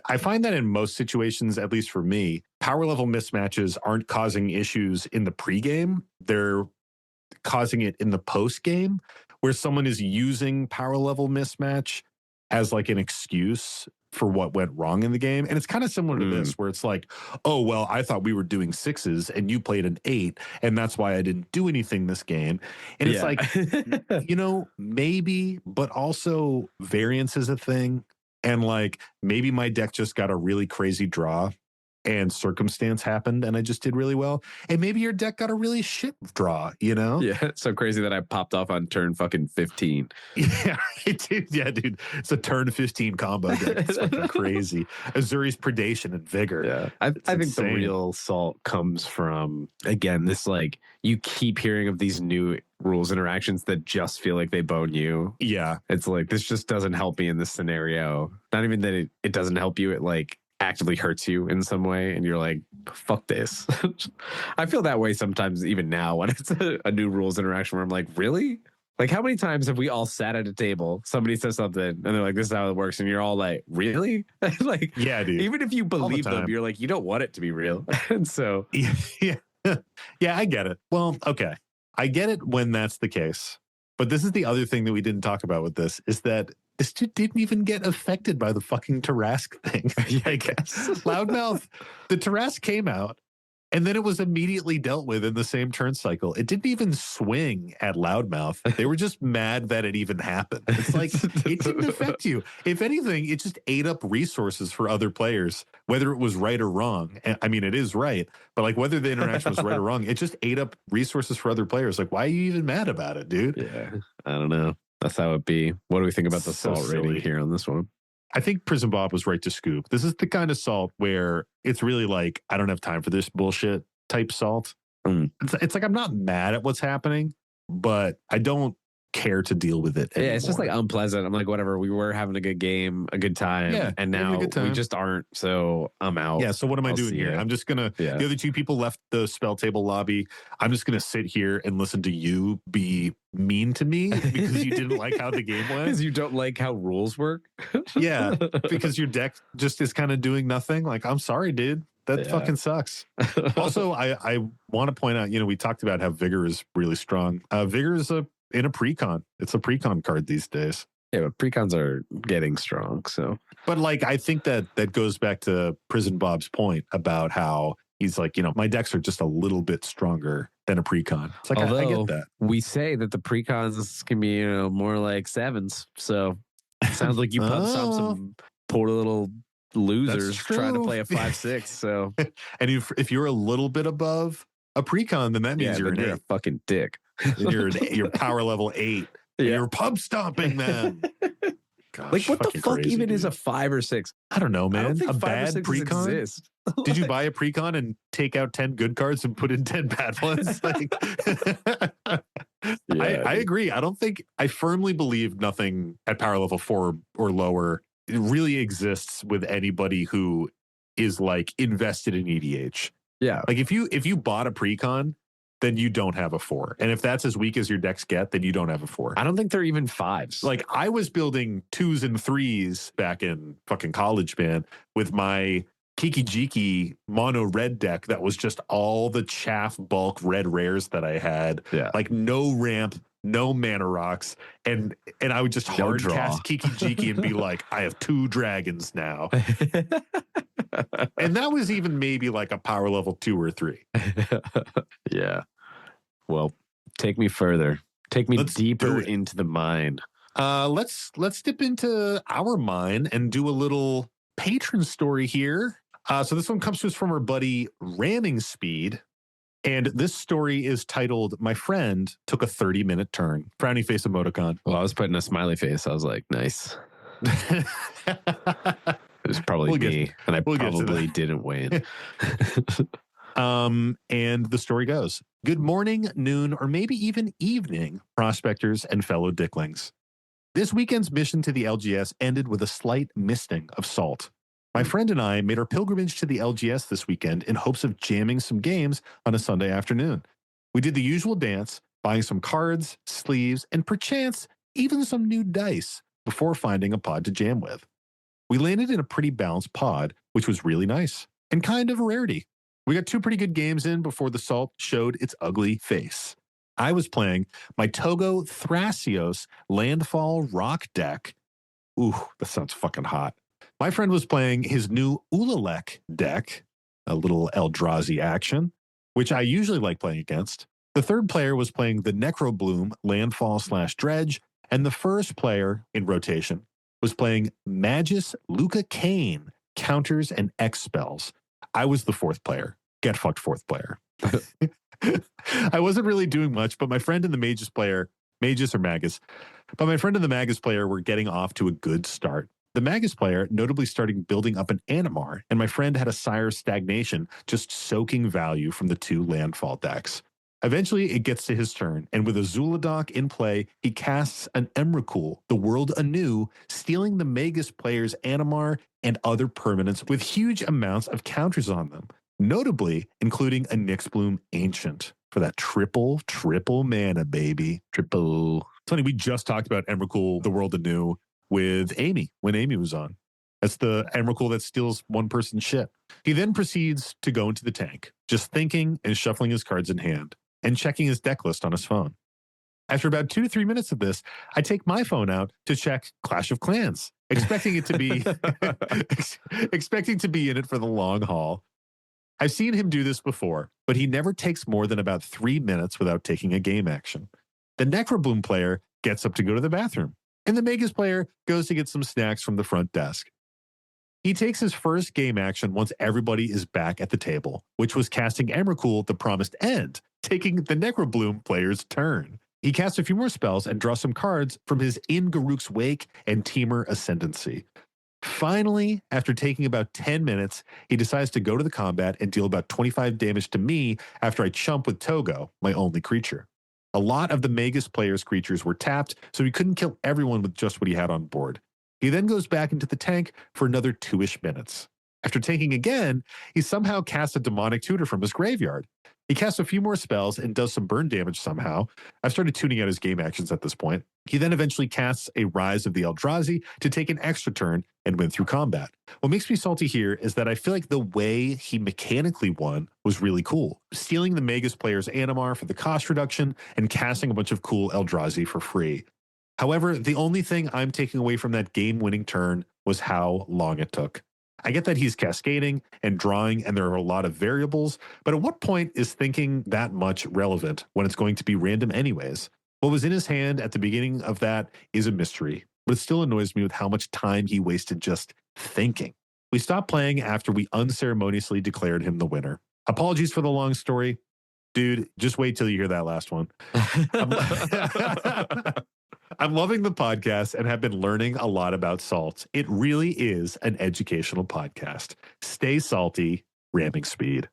I find that in most situations, at least for me, power level mismatches aren't causing issues in the pregame. They're causing it in the post game, where someone is using power level mismatch as like an excuse for what went wrong in the game. And it's kind of similar to this, where it's like, oh, well, I thought we were doing 6s and you played an 8, and that's why I didn't do anything this game. And it's like, you know, maybe, but also variance is a thing. And like, maybe my deck just got a really crazy draw and circumstance happened and I just did really well. And maybe your deck got a really shit draw, you know? Yeah, it's so crazy that I popped off on turn fucking 15. Yeah, dude. It's a turn 15 combo deck. It's fucking crazy. Azuri's Predation and Vigor. Yeah, I think insane. the real salt comes from, again, this like, you keep hearing of these new rules interactions that just feel like they bone you. Yeah. It's like, this just doesn't help me in this scenario. Not even that it doesn't help you, it like actively hurts you in some way and you're like, fuck this. I feel that way sometimes even now when it's a new rules interaction where I'm like, really? Like, how many times have we all sat at a table, somebody says something and they're like, this is how it works, and you're all like, really? Like, yeah, dude. Even if you believe them, you're like, you don't want it to be real. And so yeah, I get it. Well, okay, I get it when that's the case, but this is the other thing that we didn't talk about with this, is that this dude didn't even get affected by the fucking Tarrasque thing. I guess. Loudmouth, the Tarrasque came out, and then it was immediately dealt with in the same turn cycle. It didn't even swing at Loudmouth. They were just mad that it even happened. It's like, it didn't affect you. If anything, it just ate up resources for other players, whether it was right or wrong. And, I mean, it is right, but like whether the interaction was right or wrong, it just ate up resources for other players. Like, why are you even mad about it, dude? Yeah, I don't know. That's how it be. What do we think about the salt rating here on this one? I think Prison Bob was right to scoop. This is the kind of salt where it's really like, I don't have time for this bullshit type salt. It's like, I'm not mad at what's happening, but I don't care to deal with it anymore. Yeah, it's just like unpleasant. I'm like, whatever, we were having a good game, a good time, and now we just aren't, so I'm out. Yeah, so what am I doing here? I'm just gonna, the other 2 people left the spell table lobby. I'm just gonna sit here and listen to you be mean to me because you didn't like how the game went. Because you don't like how rules work? Yeah, because your deck just is kind of doing nothing. Like, I'm sorry, dude. That fucking sucks. Also, I want to point out, you know, we talked about how Vigor is really strong. Vigor is in a precon. It's a precon card these days. Yeah, but precons are getting strong, so. But like, I think that goes back to Prison Bob's point about how he's like, you know, my decks are just a little bit stronger than a precon. It's like, I get that. We say that the precons can be, you know, more like 7s. So it sounds like you pumped some poor little losers trying to play a 5-6. So, and if you're a little bit above a precon, then that means you're a fucking dick. And you're power level 8. And you're pub stomping them. Gosh, like, what the fuck crazy, even dude. is a 5 or 6? I don't know, man. I don't think a 5 bad or 6s precon. Exist. Did you buy a precon and take out 10 good cards and put in 10 bad ones? Like, I agree. I firmly believe nothing at power level 4 or lower really exists with anybody who is like invested in EDH. Yeah. Like, if you bought a precon, then you don't have a 4. And if that's as weak as your decks get, then you don't have a 4. I don't think they're even 5s. Like, I was building 2s and 3s back in fucking college, man, with my Kiki Jiki mono red deck that was just all the chaff bulk red rares that I had. Yeah. Like, no ramp, no mana rocks. And I would just hard cast Kiki Jiki and be like, I have 2 dragons now. And that was even maybe like a power level 2 or 3. Yeah. Well, take me further. Take me deeper into the mine. Let's dip into our mine and do a little patron story here. So this one comes to us from our buddy Ramming Speed. And this story is titled, My Friend Took a 30-Minute Turn. Frowny face emoticon. Well, I was putting a smiley face. I was like, nice. It was probably me, and I probably didn't win. And the story goes, good morning, noon, or maybe even evening, prospectors and fellow dicklings. This weekend's mission to the LGS ended with a slight misting of salt. My friend and I made our pilgrimage to the LGS this weekend in hopes of jamming some games on a Sunday afternoon. We did the usual dance, buying some cards, sleeves, and perchance even some new dice before finding a pod to jam with. We landed in a pretty balanced pod, which was really nice and kind of a rarity. We got 2 pretty good games in before the salt showed its ugly face. I was playing my Togo Thrasios Landfall Rock deck. Ooh, that sounds fucking hot. My friend was playing his new Ulalek deck, a little Eldrazi action, which I usually like playing against. The third player was playing the Necrobloom Landfall/Dredge, and the first player in rotation was playing Magus Luca Kane, counters and X spells. I was the fourth player. Get fucked fourth player. I wasn't really doing much, but my friend and the Magus player, Magus or Magus, but my friend and the Magus player were getting off to a good start. The Magus player notably started building up an Animar, and my friend had a Sire Stagnation, just soaking value from the 2 landfall decks. Eventually, it gets to his turn, and with a Zuladoc in play, he casts an Emrakul, the world anew, stealing the Magus player's Animar and other permanents with huge amounts of counters on them, notably including a Nyxbloom Ancient for that triple mana, baby. Triple. Tony, we just talked about Emrakul, the world anew, with Amy when Amy was on. That's the Emrakul that steals one person's shit. He then proceeds to go into the tank, just thinking and shuffling his cards in hand and checking his deck list on his phone. After about 2 to 3 minutes of this, I take my phone out to check Clash of Clans, expecting it to be expecting to be in it for the long haul. I've seen him do this before, but he never takes more than about 3 minutes without taking a game action. The Necrobloom player gets up to go to the bathroom, and the Magus player goes to get some snacks from the front desk. He takes his first game action once everybody is back at the table, which was casting Emrakul, the Promised End, taking the Necrobloom player's turn. He casts a few more spells and draws some cards from his In Garruk's Wake and Temur Ascendancy. Finally, after taking about 10 minutes, he decides to go to the combat and deal about 25 damage to me after I chump with Togo, my only creature. A lot of the Magus player's creatures were tapped, so he couldn't kill everyone with just what he had on board. He then goes back into the tank for another 2-ish minutes. After tanking again, he somehow casts a Demonic Tutor from his graveyard. He casts a few more spells and does some burn damage somehow. I've started tuning out his game actions at this point. He then eventually casts a Rise of the Eldrazi to take an extra turn and win through combat. What makes me salty here is that I feel like the way he mechanically won was really cool. Stealing the Magus player's Animar for the cost reduction and casting a bunch of cool Eldrazi for free. However, the only thing I'm taking away from that game-winning turn was how long it took. I get that he's cascading and drawing and there are a lot of variables, but at what point is thinking that much relevant when it's going to be random anyways? What was in his hand at the beginning of that is a mystery, but it still annoys me with how much time he wasted just thinking. We stopped playing after we unceremoniously declared him the winner. Apologies for the long story. Dude, just wait till you hear that last one. I'm loving the podcast and have been learning a lot about salt. It really is an educational podcast. Stay salty, Ramming Speed.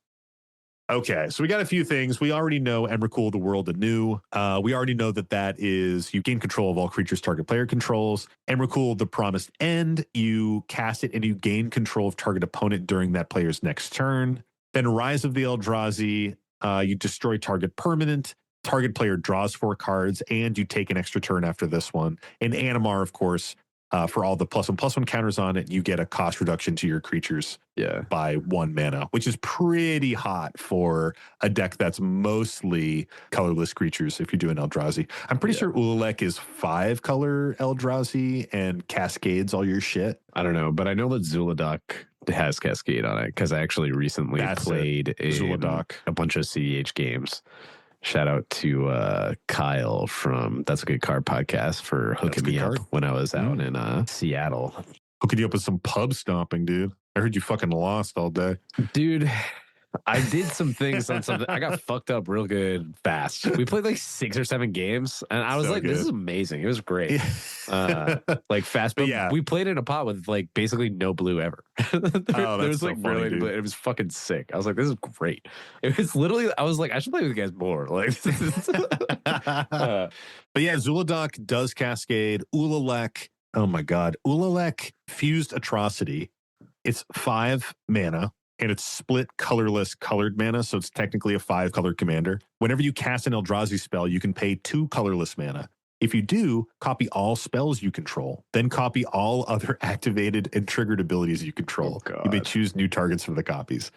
Okay, so we got a few things. We already know Emrakul, the world anew. We already know that is you gain control of all creatures target player controls. Emrakul, the Promised End, you cast it and you gain control of target opponent during that player's next turn. Then Rise of the Eldrazi, you destroy target permanent. Target player draws 4 cards, and you take an extra turn after this one. And Animar, of course, for all the +1/+1 counters on it, you get a cost reduction to your creatures by 1 mana, which is pretty hot for a deck that's mostly colorless creatures if you're doing Eldrazi. I'm pretty sure Ulalek is 5-color Eldrazi and cascades all your shit. I don't know, but I know that Zuladoc has Cascade on it because I actually recently played a bunch of CDH games. Shout out to Kyle from That's a Good Card podcast for hooking me up when I was out in Seattle. Hooking you up with some pub stomping, dude. I heard you fucking lost all day. Dude, I did some things on something. I got fucked up real good fast. We played like 6 or 7 games, and I was like, this is amazing. It was great. Like fast, but yeah. we played in a pot with like basically no blue ever. there was so like funny, really blue. It was fucking sick. I was like, this is great. It was literally, I was like, I should play with you guys more. Like, but yeah, Zuladoc does Cascade. Ulalek, oh my god, Ulalek Fused Atrocity. It's 5 mana. And it's split colorless colored mana, so it's technically a 5-color commander. Whenever you cast an Eldrazi spell, you can pay 2 colorless mana. If you do, copy all spells you control. Then copy all other activated and triggered abilities you control. You may choose new targets for the copies.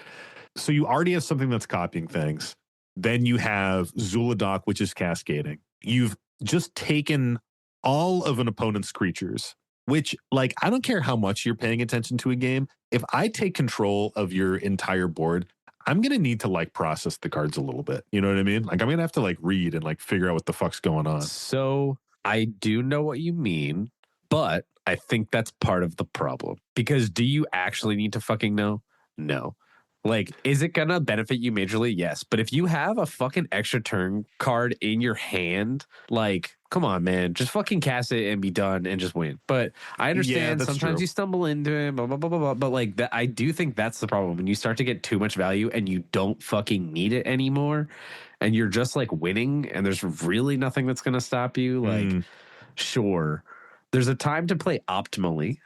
So you already have something that's copying things. Then you have Zuladoc, which is cascading. You've just taken all of an opponent's creatures, which, like, I don't care how much you're paying attention to a game. If I take control of your entire board, I'm going to need to, like, process the cards a little bit. You know what I mean? Like, I'm going to have to, like, read and, like, figure out what the fuck's going on. So I do know what you mean, but I think that's part of the problem. Because do you actually need to fucking know? No. Like, is it going to benefit you majorly? Yes. But if you have a fucking extra turn card in your hand, like, come on, man, just fucking cast it and be done and just win. But I understand sometimes you stumble into it, blah, blah, blah, blah, blah. But like that, I do think that's the problem. When you start to get too much value and you don't fucking need it anymore and you're just like winning and there's really nothing that's going to stop you. Like, sure, there's a time to play optimally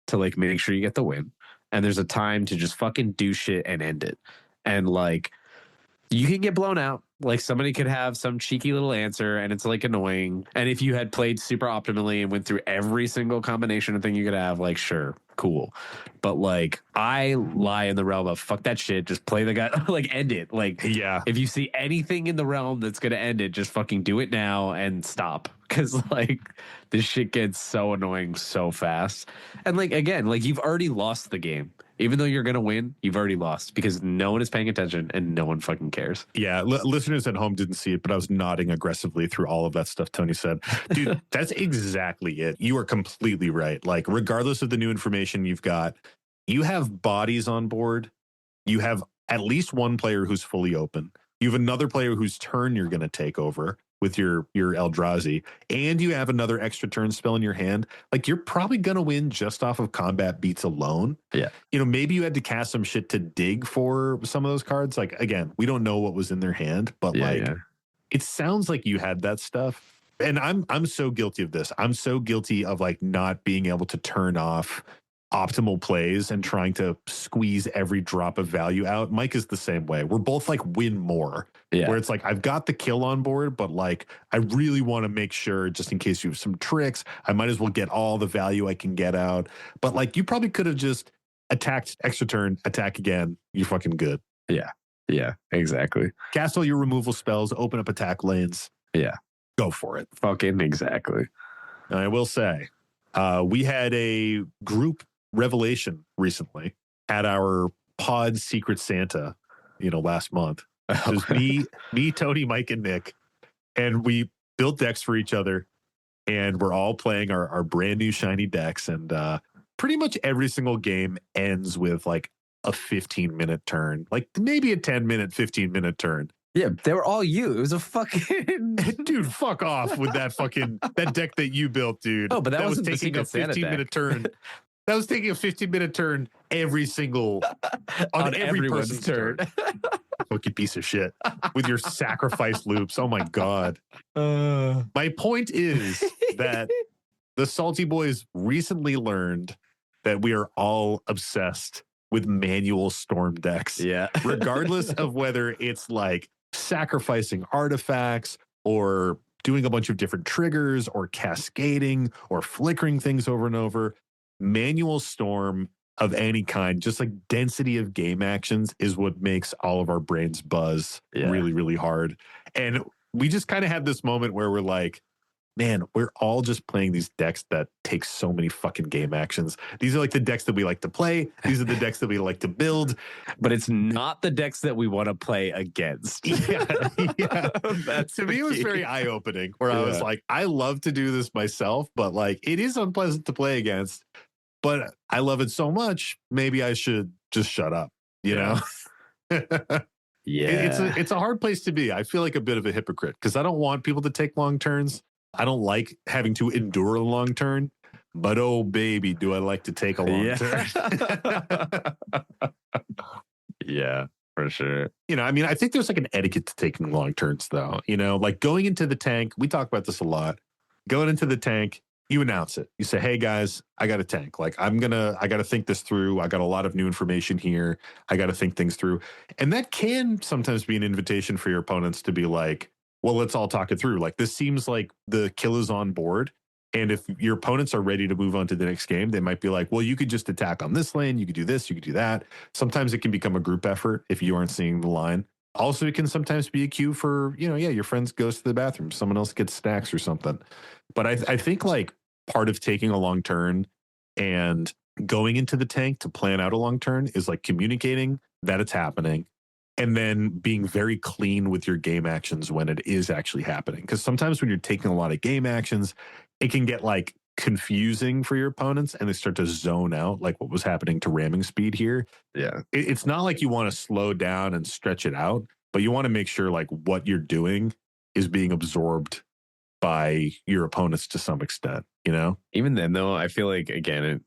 to like make sure you get the win. And there's a time to just fucking do shit and end it. And like, you can get blown out. Like somebody could have some cheeky little answer and it's like annoying. And if you had played super optimally and went through every single combination of thing you could have, like, sure, cool. But like, I lie in the realm of fuck that shit. Just play the guy, like end it. Like, yeah. If you see anything in the realm that's going to end it, just fucking do it now and stop. Cause like this shit gets so annoying so fast. And like, again, like you've already lost the game. Even though you're going to win, you've already lost because no one is paying attention and no one fucking cares. Yeah, listeners at home didn't see it, but I was nodding aggressively through all of that stuff Tony said. Dude, that's exactly it. You are completely right. Like, regardless of the new information you've got, you have bodies on board. You have at least one player who's fully open. You have another player whose turn you're going to take over with your Eldrazi, and you have another extra turn spell in your hand. Like, you're probably going to win just off of combat beats alone. Yeah. You know, maybe you had to cast some shit to dig for some of those cards. Like, again, we don't know what was in their hand, but it sounds like you had that stuff. And I'm so guilty of this. I'm so guilty of like not being able to turn off optimal plays and trying to squeeze every drop of value out. Mike is the same way. We're both like win more. Yeah. Where it's like, I've got the kill on board, but like, I really want to make sure just in case you have some tricks, I might as well get all the value I can get out. But like, you probably could have just attacked extra turn, attack again. You're fucking good. Yeah. Yeah, exactly. Cast all your removal spells, open up attack lanes. Yeah. Go for it. Fucking exactly. And I will say, we had a group revelation recently at our pod Secret Santa, last month. It was me, Tony, Mike, and Nick. And we built decks for each other. And we're all playing our brand new shiny decks. And pretty much every single game ends with like a 15-minute turn, like maybe a 10-minute, 15-minute turn. Yeah, they were all you. It was a fucking dude. Fuck off with that deck that you built, dude. Oh, but that was taking a 15-minute turn. That was taking a 15-minute turn every single on every person's turn. Fucking piece of shit with your sacrifice loops. Oh my god. My point is that the Salty Boys recently learned that we are all obsessed with manual storm decks. Yeah. Regardless of whether it's like sacrificing artifacts or doing a bunch of different triggers or cascading or flickering things over and over, manual storm of any kind, just like density of game actions is what makes all of our brains buzz really, really hard. And we just kind of had this moment where we're like, man, we're all just playing these decks that take so many fucking game actions. These are like the decks that we like to play. These are the decks that we like to build. But it's not the decks that we want to play against. Yeah. That's to me, it was very eye-opening where I was like, I love to do this myself, but like it is unpleasant to play against. But I love it so much, maybe I should just shut up, you know? Yeah. It's a hard place to be. I feel like a bit of a hypocrite because I don't want people to take long turns. I don't like having to endure a long turn, but oh baby, do I like to take a long turn. Yeah, for sure. You know, I mean, I think there's like an etiquette to taking long turns though, you know, like going into the tank. We talk about this a lot. Going into the tank, you announce it. You say, hey guys, I got a tank. Like I got to think this through. I got a lot of new information here. I got to think things through. And that can sometimes be an invitation for your opponents to be like, well, let's all talk it through. Like this seems like the kill is on board. And if your opponents are ready to move on to the next game, they might be like, well, you could just attack on this lane. You could do this, you could do that. Sometimes it can become a group effort if you aren't seeing the line. Also, it can sometimes be a cue for, you know, your friends goes to the bathroom. Someone else gets snacks or something. But I think like part of taking a long turn and going into the tank to plan out a long turn is like communicating that it's happening and then being very clean with your game actions when it is actually happening. Because sometimes when you're taking a lot of game actions, it can get like confusing for your opponents and they start to zone out like what was happening to ramming speed here. Yeah. It's not like you want to slow down and stretch it out, but you want to make sure like what you're doing is being absorbed by your opponents to some extent, you know? Even then, though, I feel like, again,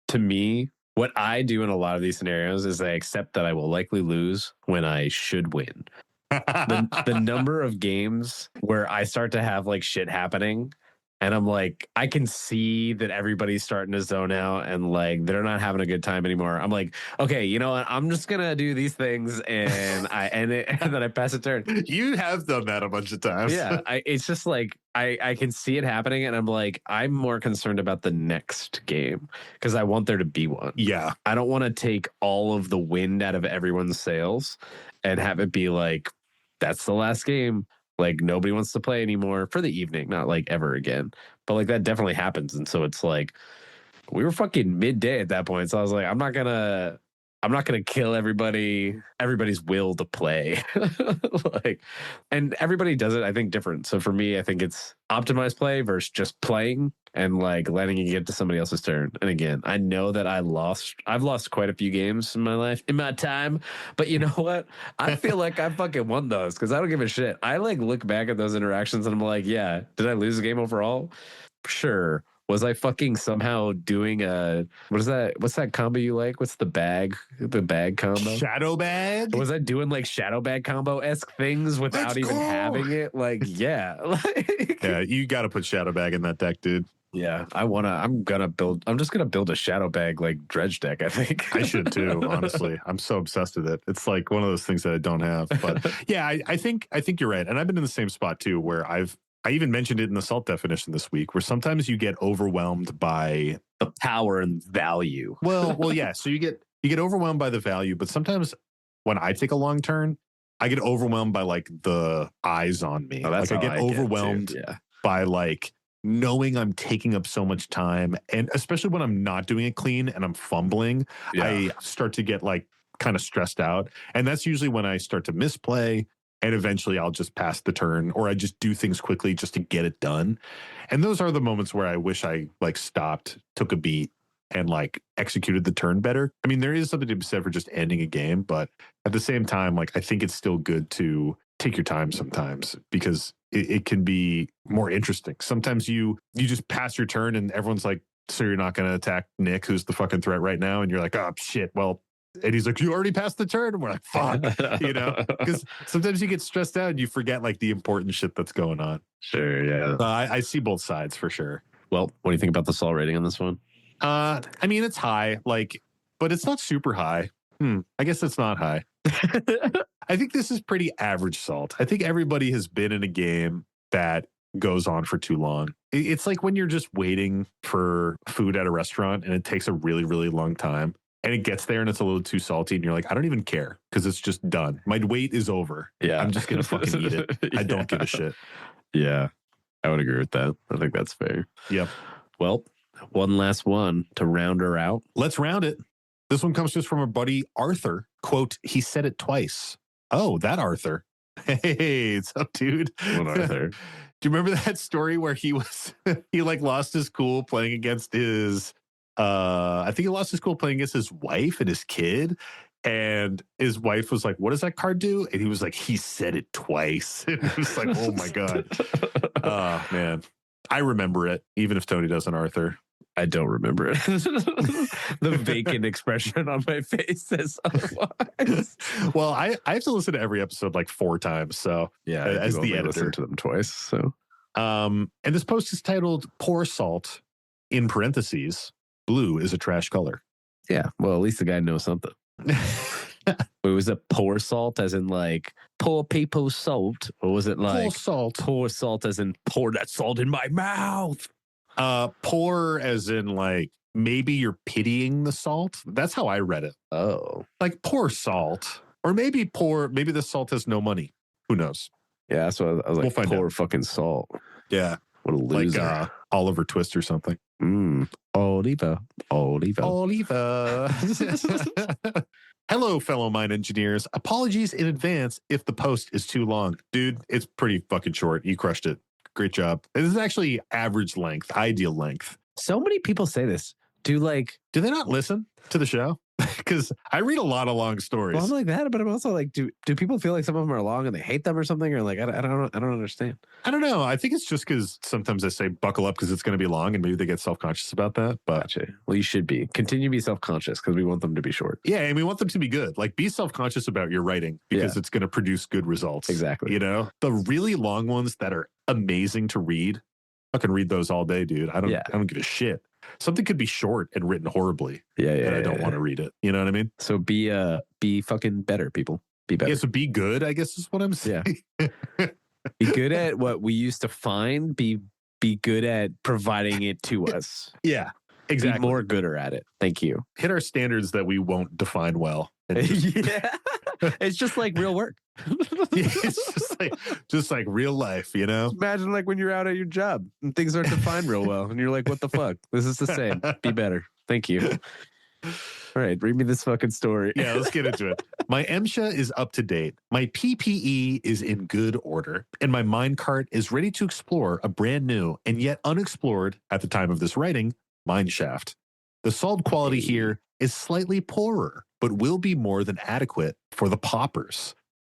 to me, what I do in a lot of these scenarios is I accept that I will likely lose when I should win. The number of games where I start to have like shit happening and I'm like, I can see that everybody's starting to zone out and like they're not having a good time anymore. I'm like, okay, you know what? I'm just gonna do these things and I end it and then I pass a turn. You have done that a bunch of times. Yeah, it's just like I can see it happening and I'm like, I'm more concerned about the next game because I want there to be one. Yeah. I don't want to take all of the wind out of everyone's sails and have it be like, that's the last game. Like nobody wants to play anymore for the evening, not like ever again. But like that definitely happens. And so it's like we were fucking midday at that point. So I was like, I'm not gonna kill everybody's will to play. Like, and everybody does it, I think, different. So for me, I think it's optimized play versus just playing and like letting it get to somebody else's turn. And again, I know that I've lost quite a few games in my life, in my time. But you know what? I feel like I fucking won those because I don't give a shit. I like look back at those interactions and I'm like, yeah, did I lose the game overall? Sure. Was I fucking somehow doing what's that combo you like? What's the bag combo? Shadow bag? Was I doing like shadow bag combo-esque things without even having it? Like, yeah. Yeah, you got to put shadow bag in that deck, dude. Yeah, I'm just gonna build a shadow bag like dredge deck, I think. I should too, honestly. I'm so obsessed with it. It's like one of those things that I don't have. But yeah, I think you're right. And I've been in the same spot too, where I even mentioned it in the salt definition this week, where sometimes you get overwhelmed by the power and value. Well, yeah. So you get overwhelmed by the value, but sometimes when I take a long turn, I get overwhelmed by like the eyes on me. Oh, like I get overwhelmed by like knowing I'm taking up so much time, and especially when I'm not doing it clean and I'm fumbling, I start to get like kind of stressed out, and that's usually when I start to misplay. And eventually I'll just pass the turn or I just do things quickly just to get it done. And those are the moments where I wish I like stopped, took a beat and like executed the turn better. I mean, there is something to be said for just ending a game, but at the same time, like I think it's still good to take your time sometimes because it can be more interesting. Sometimes you just pass your turn and everyone's like, so you're not going to attack Nick, who's the fucking threat right now. And you're like, oh shit, well, and he's like, you already passed the turn? And we're like, fuck, you know? Because sometimes you get stressed out and you forget like the important shit that's going on. Sure, yeah. I see both sides for sure. Well, what do you think about the salt rating on this one? I mean, it's high, like, but it's not super high. I guess it's not high. I think this is pretty average salt. I think everybody has been in a game that goes on for too long. It's like when you're just waiting for food at a restaurant and it takes a really, really long time. And it gets there and it's a little too salty and you're like, I don't even care because it's just done. My wait is over. Yeah. I'm just going to fucking eat it. I don't give a shit. Yeah. I would agree with that. I think that's fair. Yep. Well, one last one to round her out. Let's round it. This one comes just from our buddy Arthur. Quote, he said it twice. Oh, that Arthur. Hey, what's up, dude? What Arthur? Do you remember that story where he like lost his cool playing against his I think he lost his cool playing against his wife and his kid, and his wife was like, what does that card do? And he was like, he said it twice. And it was like, oh my God. Oh man. I remember it, even if Tony doesn't, Arthur. I don't remember it. The vacant expression on my face says otherwise. Well, I have to listen to every episode like 4 times. So Yeah, as the editor, listen to them twice. So, and this post is titled "Pour Salt." In parentheses, blue is a trash color. yeah. Well, at least the guy knows something. Wait, was it pour salt as in like pour people salt, or was it like pour salt as in pour that salt in my mouth? Pour as in like maybe you're pitying the salt. That's how I read it. Oh, Like pour salt, or maybe the salt has no money. Who knows? yeah. That's what I was like. We'll find pour out. fucking salt. Yeah, What a loser. like Oliver Twist or something. Oliva. Oliva. Hello, fellow mine engineers. Apologies in advance if the post is too long. Dude, it's pretty fucking short. You crushed it. Great job. This is actually average length, ideal length. So many people say this. Do they not listen to the show? Because I read a lot of long stories. well, I'm like that, but I'm also like, do people feel like some of them are long and they hate them or something, or like I don't understand. I don't know. I think it's just because sometimes I say buckle up because it's going to be long, and maybe they get self-conscious about that. But Gotcha. Well, you should continue to be self-conscious because we want them to be short. yeah, and we want them to be good. Like, be self-conscious about your writing because it's going to produce good results. Exactly. You know, the really long ones that are amazing to read, I can read those all day, dude. I don't give a shit. Something could be short and written horribly. And I don't want to read it. You know what I mean? So be fucking better, people. Be better. Yeah, so be good, I guess is what I'm saying. Yeah. Be good at what we used to find. Be good at providing it to us. Yeah, exactly. Be more gooder at it. Thank you. Hit our standards that we won't define well. And Yeah. It's just like real work. it's just like real life, you know? Imagine like when you're out at your job and things aren't defined real well and you're like, what the fuck? This is the same. Be better. Thank you. All right, read me this fucking story. Yeah, let's get into it. My MSHA is up to date. My PPE is in good order, and my minecart is ready to explore a brand new and yet unexplored at the time of this writing mine shaft. The salt quality here is slightly poorer, but will be more than adequate for the poppers.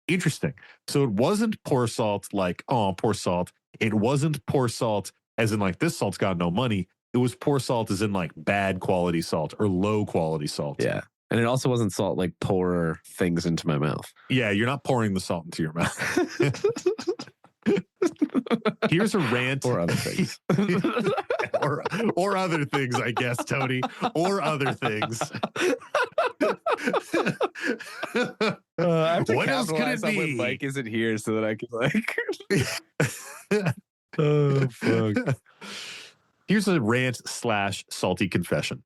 Interesting. So it wasn't poor salt like, oh, poor salt. It wasn't poor salt as in like, this salt's got no money. It was poor salt as in like bad quality salt or low quality salt. Yeah. And it also wasn't salt like pour things into my mouth. Yeah, you're not pouring the salt into your mouth. Here's a rant. Or other things. or other things, I guess, Tony. Or other things. What else could it be? When Mike isn't here so that I can like... Oh, fuck. Here's a rant / salty confession.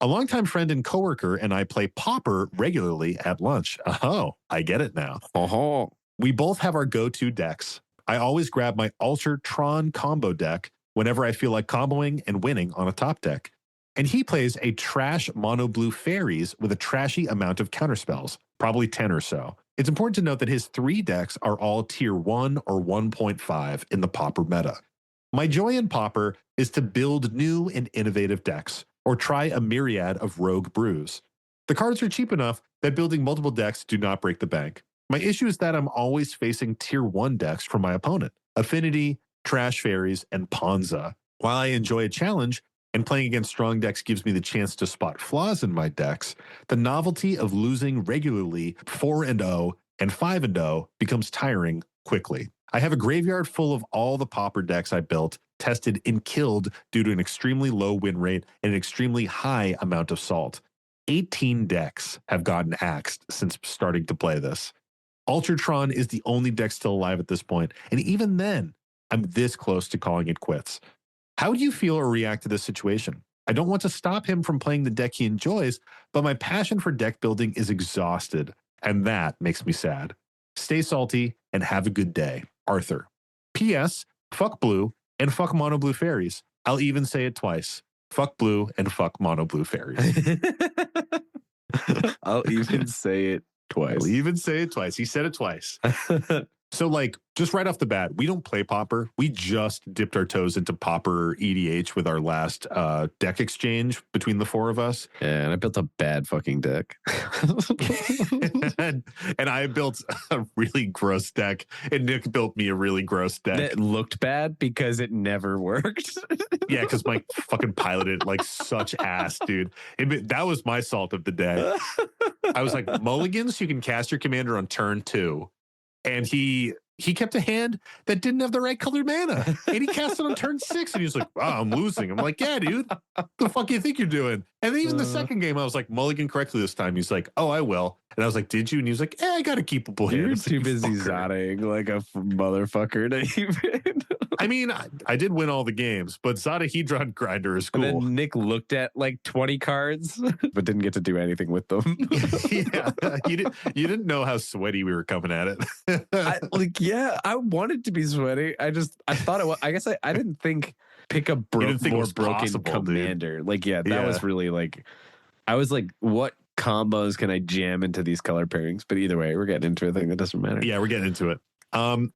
A longtime friend and coworker and I play pauper regularly at lunch. Oh, I get it now. We both have our go-to decks. I always grab my Ultratron combo deck whenever I feel like comboing and winning on a top deck. And he plays a trash mono blue fairies with a trashy amount of counterspells, probably 10 or so. It's important to note that his 3 decks are all tier 1 or 1.5 in the pauper meta. My joy in pauper is to build new and innovative decks, or try a myriad of rogue brews. The cards are cheap enough that building multiple decks do not break the bank. My issue is that I'm always facing tier 1 decks from my opponent, Affinity, Trash Fairies, and Ponza. While I enjoy a challenge, and playing against strong decks gives me the chance to spot flaws in my decks, the novelty of losing regularly 4-0 and 5-0 becomes tiring quickly. I have a graveyard full of all the pauper decks I built, tested, and killed due to an extremely low win rate and an extremely high amount of salt. 18 decks have gotten axed since starting to play this. Ultratron is the only deck still alive at this point, and even then, I'm this close to calling it quits. How do you feel or react to this situation? I don't want to stop him from playing the deck he enjoys, but my passion for deck building is exhausted, and that makes me sad. Stay salty and have a good day. Arthur. P.S. Fuck blue and fuck mono blue fairies. I'll even say it twice. Fuck blue and fuck mono blue fairies. I'll even say it twice. I'll even say it twice. He said it twice. So, like, just right off the bat, we don't play Pauper. We just dipped our toes into Pauper EDH with our last deck exchange between the four of us. Yeah, and I built a bad fucking deck. and I built a really gross deck, and Nick built me a really gross deck. That looked bad because it never worked. Yeah, because Mike fucking piloted like such ass, dude. That was my salt of the day. I was like, mulligans, you can cast your commander on turn 2. And he kept a hand that didn't have the right colored mana. And he cast it on turn 6. And he was like, wow, I'm losing. I'm like, yeah, dude. The fuck you think you're doing? And then even the second game, I was like, mulligan correctly this time. He's like, oh, I will. And I was like, did you? And he was like, I got a keepable hand. You're too busy zotting like a motherfucker to even. I mean, I did win all the games, but Zadahedron Grinder is cool. And then Nick looked at like 20 cards, but didn't get to do anything with them. Yeah, you didn't know how sweaty we were coming at it. I wanted to be sweaty. I thought it was. I guess I didn't think pick a more broken possible, commander. Dude. Like, that was really like, I was like, what combos can I jam into these color pairings? But either way, we're getting into a thing that doesn't matter. Yeah, we're getting into it.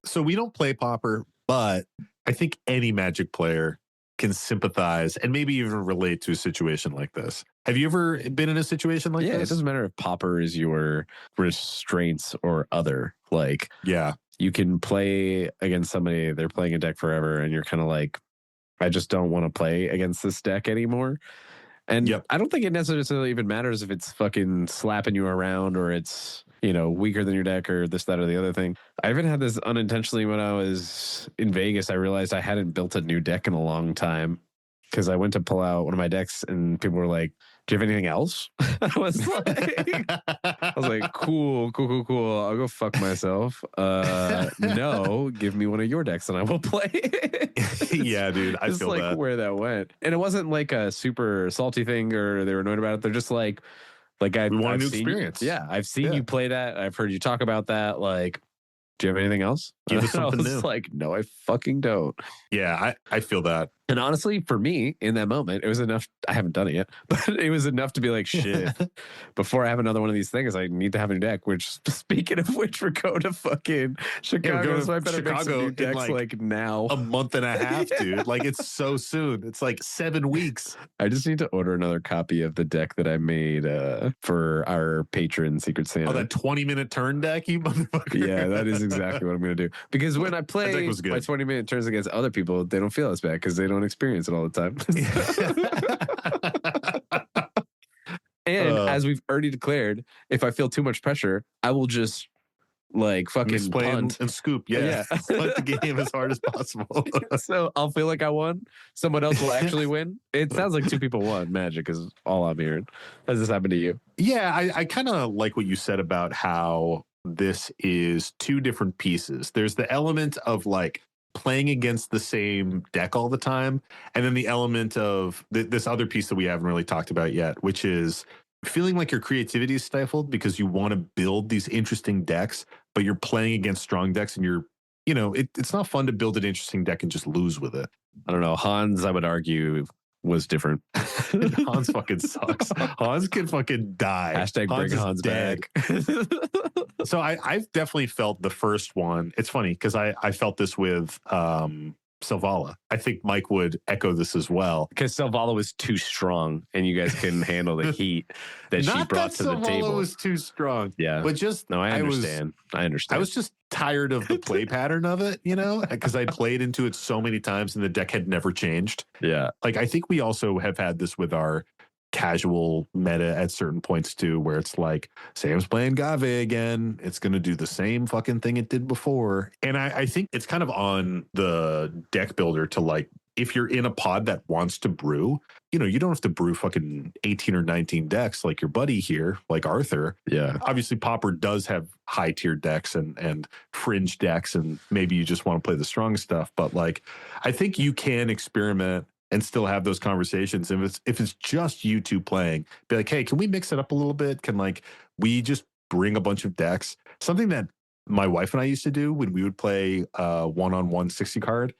So we don't play Pauper, but I think any Magic player can sympathize and maybe even relate to a situation like this. Have you ever been in a situation like this? Yeah, it doesn't matter if Pauper is your restraints or other. Like, yeah, you can play against somebody, they're playing a deck forever, and you're kind of like, I just don't want to play against this deck anymore. And I don't think it necessarily even matters if it's fucking slapping you around or it's, weaker than your deck or this, that, or the other thing. I even had this unintentionally when I was in Vegas. I realized I hadn't built a new deck in a long time because I went to pull out one of my decks and people were like, do you have anything else? I was like, cool. I'll go fuck myself. No, give me one of your decks and I will play it. Yeah, dude, I feel like that. Where that went. And it wasn't like a super salty thing or they were annoyed about it. They're just like we want a new seen experience. I've seen you play that. I've heard you talk about that. Like, do you have anything else? Give us something new. Like, no, I fucking don't. Yeah, I feel that. And honestly, for me, in that moment, it was enough. I haven't done it yet, but it was enough to be like, shit, before I have another one of these things, I need to have a new deck. Which, speaking of which, we're going to fucking Chicago. So I better make some new decks like now. A month and a half, dude. Like, it's so soon. It's like 7 weeks. I just need to order another copy of the deck that I made for our patron Secret Santa. Oh, that 20-minute turn deck, you motherfucker. Yeah, that is exactly what I'm going to do. Because when I play my 20-minute turns against other people, they don't feel as bad because they don't experience it all the time. And as we've already declared, if I feel too much pressure, I will just like fucking punt and scoop. Yeah. Punt the game as hard as possible. So I'll feel like I won. Someone else will actually win. It sounds like 2 people won. Magic is all I'm hearing. Has this happened to you? Yeah, I kind of like what you said about how this is 2 different pieces. There's the element of like playing against the same deck all the time, and then the element of this other piece that we haven't really talked about yet, which is feeling like your creativity is stifled because you want to build these interesting decks, but you're playing against strong decks and you're, it's not fun to build an interesting deck and just lose with it. I don't know. Hans, I would argue, was different. Hans fucking sucks. Hans can fucking die. Hashtag bring Hans back. So I've definitely felt the first one. It's funny because I felt this with Selvala. I think Mike would echo this as well. Because Selvala was too strong and you guys couldn't handle the heat that she brought to the table. Selvala was too strong. Yeah. But just... No, I understand. I was just tired of the play pattern of it, because I played into it so many times and the deck had never changed. Yeah. Like, I think we also have had this with our casual meta at certain points too, where it's like, Sam's playing Gave again, it's going to do the same fucking thing it did before. And I think it's kind of on the deck builder to like, if you're in a pod that wants to brew, you don't have to brew fucking 18 or 19 decks like your buddy here, like Arthur. Yeah. Obviously, Pauper does have high tier decks and fringe decks, and maybe you just want to play the strong stuff. But like, I think you can experiment and still have those conversations. If it's just you two playing, be like, hey, can we mix it up a little bit? Can like we just bring a bunch of decks? Something that my wife and I used to do when we would play one-on-one 60 card.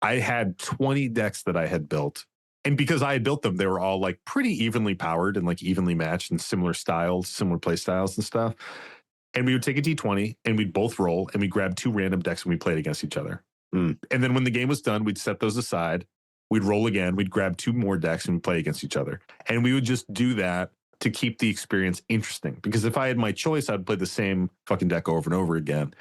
I had 20 decks that I had built. And because I had built them, they were all like pretty evenly powered and like evenly matched and similar styles, similar play styles and stuff. And we would take a D20 and we'd both roll and we'd grab 2 random decks and we played against each other. And then when the game was done, we'd set those aside. We'd roll again. We'd grab 2 more decks and we'd play against each other. And we would just do that to keep the experience interesting. Because if I had my choice, I'd play the same fucking deck over and over again.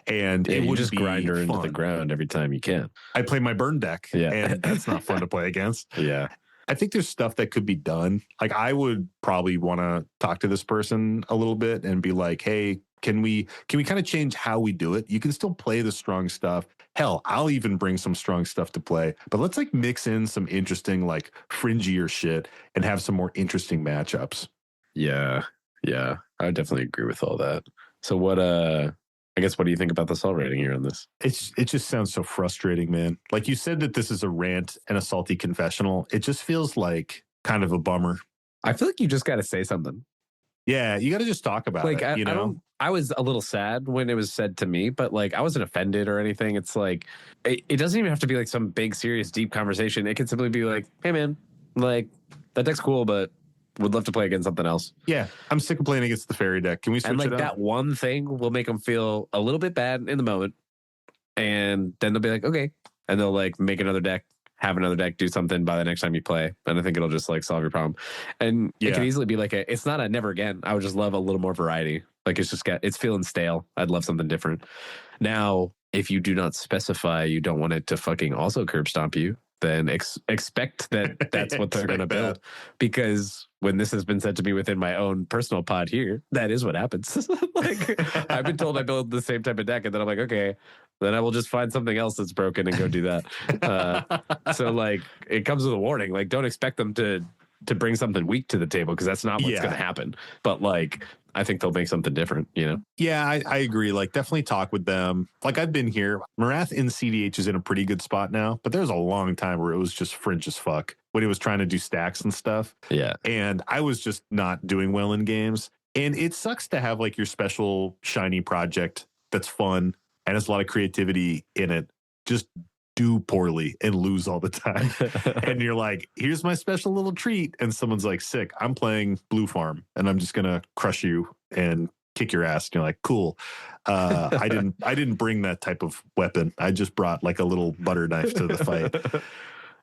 And it would just grind her into the ground every time you can. I play my burn deck, and that's not fun to play against. Yeah. I think there's stuff that could be done. Like I would probably want to talk to this person a little bit and be like, hey, can we kind of change how we do it? You can still play the strong stuff. Hell, I'll even bring some strong stuff to play, but let's like mix in some interesting, like fringier shit and have some more interesting matchups. Yeah. Yeah. I would definitely agree with all that. So what I guess, what do you think about the salt rating here on this? It just sounds so frustrating, man. Like you said that this is a rant and a salty confessional. It just feels like kind of a bummer. I feel like you just got to say something. Yeah, you got to just talk about like, it. I was a little sad when it was said to me, but like I wasn't offended or anything. It's like, it doesn't even have to be like some big, serious, deep conversation. It can simply be like, hey, man, like that deck's cool, but would love to play against something else. Yeah, I'm sick of playing against the fairy deck. Can we switch and like it up? that one thing will make them feel a little bit bad in the moment, and then they'll be like, okay, and they'll like make another deck, have another deck, do something by the next time you play, and I think it'll just like solve your problem. And it could easily be like it's not a never again. I would just love a little more variety. Like it's feeling stale. I'd love something different. Now, if you do not specify you don't want it to fucking also curb stomp you, then expect that that's what they're going to build. Because when this has been said to me within my own personal pod here, that is what happens. Like I've been told I build the same type of deck, and then I'm like, okay, then I will just find something else that's broken and go do that. So like it comes with a warning. Like don't expect them to bring something weak to the table, because that's not what's going to happen. But like I think they'll make something different, you know? Yeah, I agree. Like, definitely talk with them. Like, I've been here. Marath in CDH is in a pretty good spot now, but there's a long time where it was just fringe as fuck when he was trying to do stacks and stuff. Yeah. And I was just not doing well in games. And it sucks to have, like, your special shiny project that's fun and has a lot of creativity in it just do poorly and lose all the time. And you're like, here's my special little treat. And someone's like, sick, I'm playing Blue Farm and I'm just going to crush you and kick your ass. And you're like, cool. I didn't bring that type of weapon. I just brought like a little butter knife to the fight.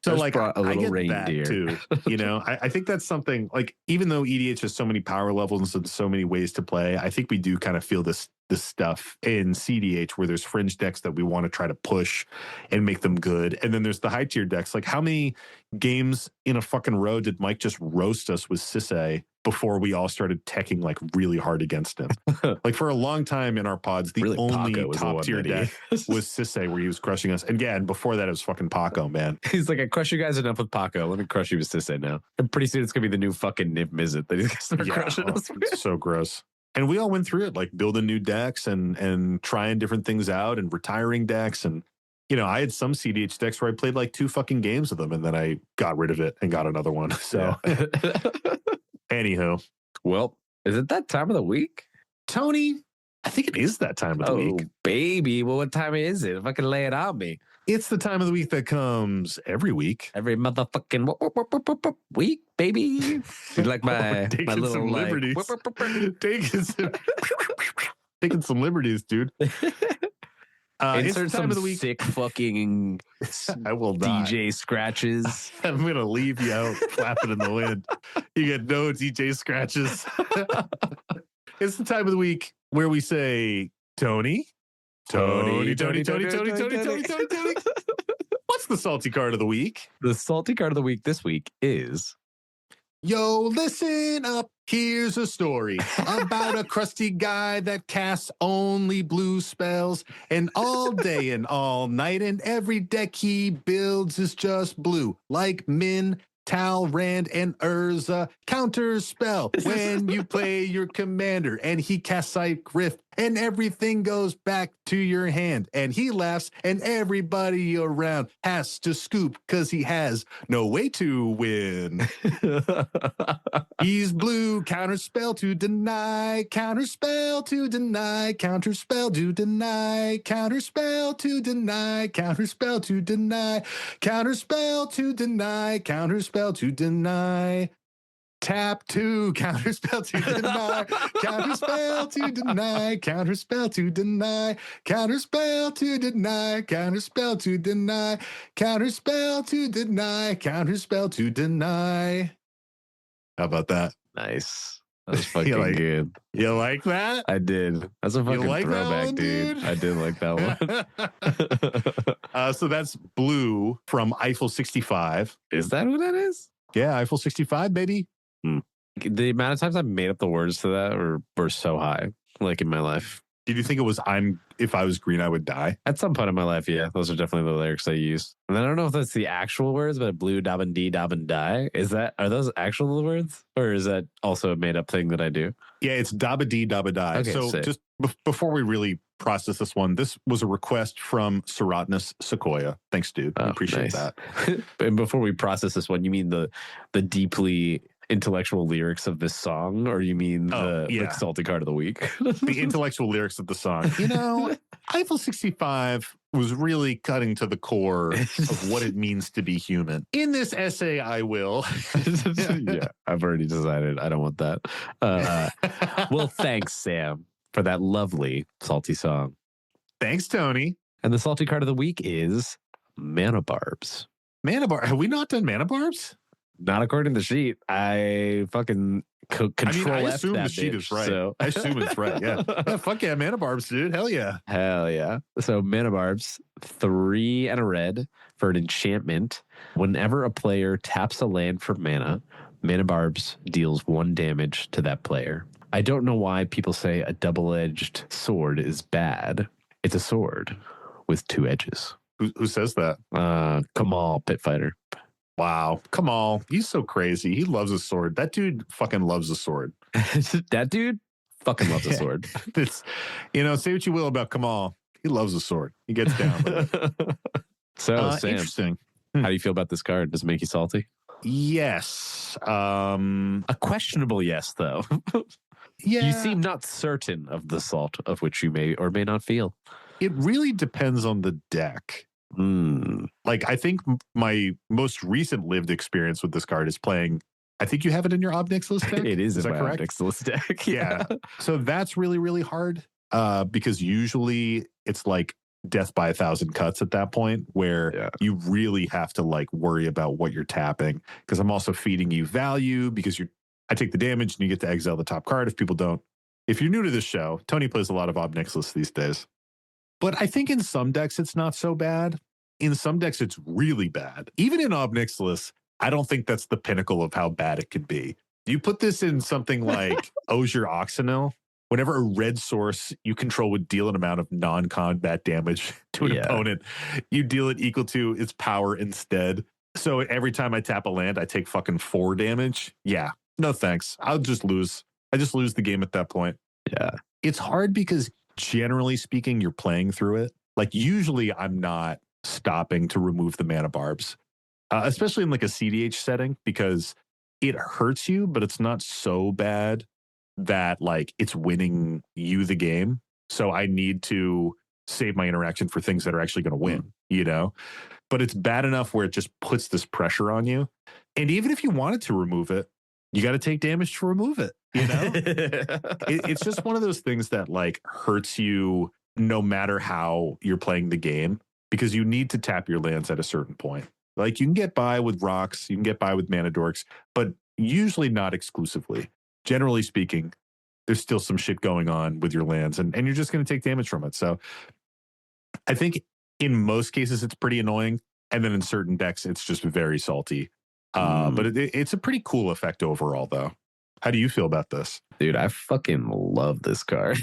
So like I get reindeer. That too, you know, I think that's something like, even though EDH has so many power levels and so many ways to play, I think we do kind of feel this stuff in CDH where there's fringe decks that we want to try to push and make them good. And then there's the high tier decks. Like how many games in a fucking row did Mike just roast us with Sisay before we all started teching like really hard against him? Like for a long time in our pods, the really only top tier deck was Sisay where he was crushing us. And again, before that, it was fucking Paco, man. He's like, I crush you guys enough with Paco. Let me crush you with Sisay now. And pretty soon it's going to be the new fucking Nip Mizzet that he's going to start crushing us with. It's so gross. And we all went through it, like building new decks and trying different things out and retiring decks. And, you know, I had some CDH decks where I played like 2 fucking games of them and then I got rid of it and got another one. So, anywho. Well, is it that time of the week? Tony, I think it is that time of the week. Oh, baby. Well, what time is it? If I can lay it on me. It's the time of the week that comes every week. Every motherfucking week, baby. Like my little some liberties. Taking some liberties, dude. Insert some of the week. Sick fucking I will not. DJ scratches. I'm going to leave you out flapping in the wind. You get no DJ scratches. It's the time of the week where we say, Tony. Tony. What's the salty card of the week? The salty card of the week this week is... Yo, listen up. Here's a story about a crusty guy that casts only blue spells, and all day and all night, and every deck he builds is just blue, like Min, Tal, Rand, and Urza. Counter spell when you play your commander, and he casts Sight Rift and everything goes back to your hand. And he laughs, and everybody around has to scoop because he has no way to win. He's blue, counterspell to deny, counterspell to deny, counterspell to deny, counterspell to deny, counterspell to deny, counterspell to deny, counterspell to deny. Tap 2, counterspell to deny, counterspell to deny, counterspell to deny, counterspell to deny, counterspell to deny, counterspell to deny, counterspell to deny. How about that? Nice. That was fucking like, good. You like that? I did. That's a fucking like throwback, one, dude. I did like that one. So that's Blue from Eiffel 65. Is that who that is? Yeah, Eiffel 65, baby. The amount of times I made up the words to that were so high, like in my life. Did you think it was if I was green, I would die? At some point in my life, yeah. Those are definitely the lyrics I use. And I don't know if that's the actual words, but blue, daben dee, daben die. Are those actual words? Or is that also a made up thing that I do? Yeah, it's dabba dee, dabba die. Okay, so sick. just before we really process this one, this was a request from Serotinus Sequoia. Thanks, dude. I appreciate that. And before we process this one, you mean the deeply intellectual lyrics of this song, or you mean the salty card of the week? The intellectual lyrics of the song. You know, Eiffel 65 was really cutting to the core of what it means to be human. In this essay, I will. Yeah, I've already decided I don't want that. Well, thanks, Sam, for that lovely salty song. Thanks, Tony. And the salty card of the week is Mana Barbs. Mana Barbs. Have we not done Mana Barbs? Not according to the sheet. I fucking control. I assume the sheet is right. So. I assume it's right. Yeah. Fuck yeah, Mana Barbs, dude. Hell yeah. Hell yeah. So Mana Barbs, 3 and a red for an enchantment. Whenever a player taps a land for mana, Mana Barbs deals 1 damage to that player. I don't know why people say a double-edged sword is bad. It's a sword with 2 edges. Who says that? Kamal, Pit Fighter. Wow. Kamal. He's so crazy. He loves a sword. That dude fucking loves a sword. That dude fucking loves a sword. It's, say what you will about Kamal. He loves a sword. He gets down with it. So, Sam, interesting. How do you feel about this card? Does it make you salty? Yes. A questionable yes, though. Yeah. You seem not certain of the salt of which you may or may not feel. It really depends on the deck. Like, I think my most recent lived experience with this card is playing. I think you have it in your Ob Nixilis deck. It is that in my correct? Ob Nixilis deck. Yeah. So that's really, really hard because usually it's like death by 1,000 cuts at that point where you really have to like worry about what you're tapping, because I'm also feeding you value because I take the damage and you get to exile the top card if people don't. If you're new to this show, Tony plays a lot of Ob Nixilis these days. But I think in some decks, it's not so bad. In some decks, it's really bad. Even in Ob Nixilis, I don't think that's the pinnacle of how bad it could be. You put this in something like Osier Oxenil, whenever a red source you control would deal an amount of non-combat damage to an opponent, you deal it equal to its power instead. So every time I tap a land, I take fucking 4 damage. Yeah, no thanks. I'll just lose. I just lose the game at that point. Yeah. It's hard because generally speaking, you're playing through it. Like usually I'm not stopping to remove the Mana Barbs, especially in like a CDH setting, because it hurts you, but it's not so bad that like it's winning you the game. So I need to save my interaction for things that are actually going to win, but it's bad enough where it just puts this pressure on you. And even if you wanted to remove it, you got to take damage to remove it. It's just one of those things that like hurts you no matter how you're playing the game, because you need to tap your lands at a certain point. Like you can get by with rocks, you can get by with mana dorks, but usually not exclusively. Generally speaking, there's still some shit going on with your lands and you're just going to take damage from it. So I think in most cases it's pretty annoying. And then in certain decks, it's just very salty. But it's a pretty cool effect overall, though. How do you feel about this? Dude, I fucking love this card.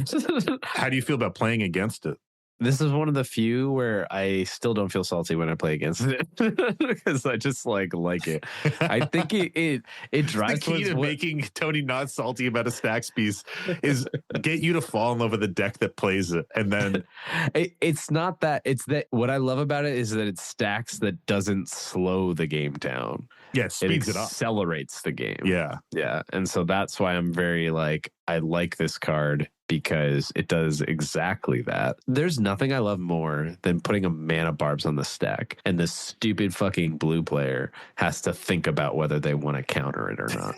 How do you feel about playing against it? This is one of the few where I still don't feel salty when I play against it because I just like it. I think it drives the key to making Tony not salty about a stacks piece is get you to fall in love with a deck that plays it, and then it's not that. It's that what I love about it is that it stacks that doesn't slow the game down. Yeah, it speeds it up. Accelerates the game. Yeah. And so that's why I'm very like, I like this card because it does exactly that. There's nothing I love more than putting a mana barbs on the stack and the stupid fucking blue player has to think about whether they want to counter it or not.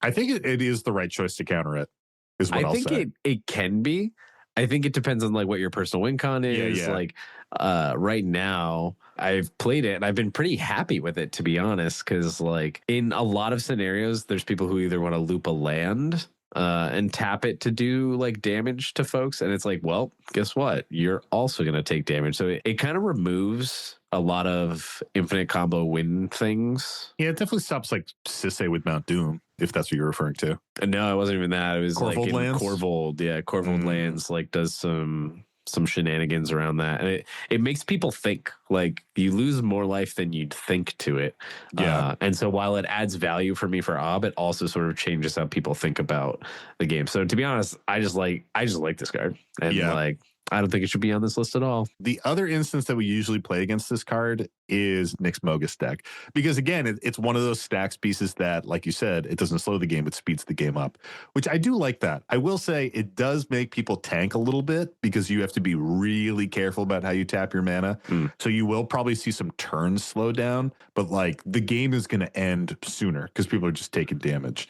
I think it is the right choice to counter it, is what I'll say. I think it can be. I think it depends on like what your personal win con is. Yeah. Like right now, I've played it and I've been pretty happy with it, to be honest, because like in a lot of scenarios, there's people who either want to loop a land and tap it to do like damage to folks. And it's like, well, guess what? You're also going to take damage. So it kind of removes a lot of infinite combo win things. Yeah, it definitely stops like Sisay with Mount Doom, if that's what you're referring to. No, it wasn't even that. It was Corvold like in lands? Corvold. Yeah, Corvold lands like does some shenanigans around that. And it makes people think. Like you lose more life than you'd think to it. Yeah. And so while it adds value for me for Ob, it also sort of changes how people think about the game. So to be honest, I just like this card. And like I don't think it should be on this list at all. The other instance that we usually play against this card is Nick's Mogus deck. Because again, it's one of those stacks pieces that, like you said, it doesn't slow the game, it speeds the game up, which I do like that. I will say it does make people tank a little bit because you have to be really careful about how you tap your mana. So you will probably see some turns slow down, but like the game is going to end sooner because people are just taking damage.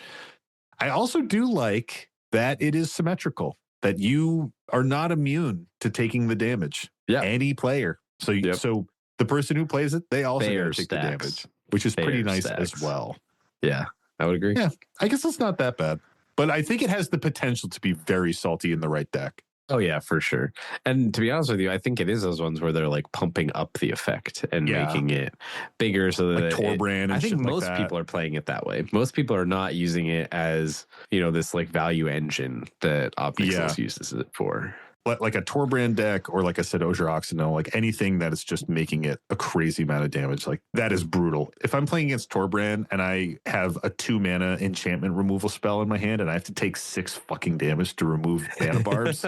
I also do like that it is symmetrical, that you are not immune to taking the damage. Yeah. Any player. So so the person who plays it, they also got to take the damage, which is pretty nice as well. Yeah, I would agree. Yeah, I guess it's not that bad. But I think it has the potential to be very salty in the right deck. Oh, yeah, for sure. And to be honest with you, I think it is those ones where they're like pumping up the effect and making it bigger so that like Torbrand and I think shit most like people are playing it that way. Most people are not using it as, this like value engine that Opnixels uses it for. Like a Torbrand deck, or like I said, Osier Oxino, like anything that is just making it a crazy amount of damage, like that is brutal. If I'm playing against Torbrand and I have a 2-mana enchantment removal spell in my hand and I have to take 6 fucking damage to remove mana barbs,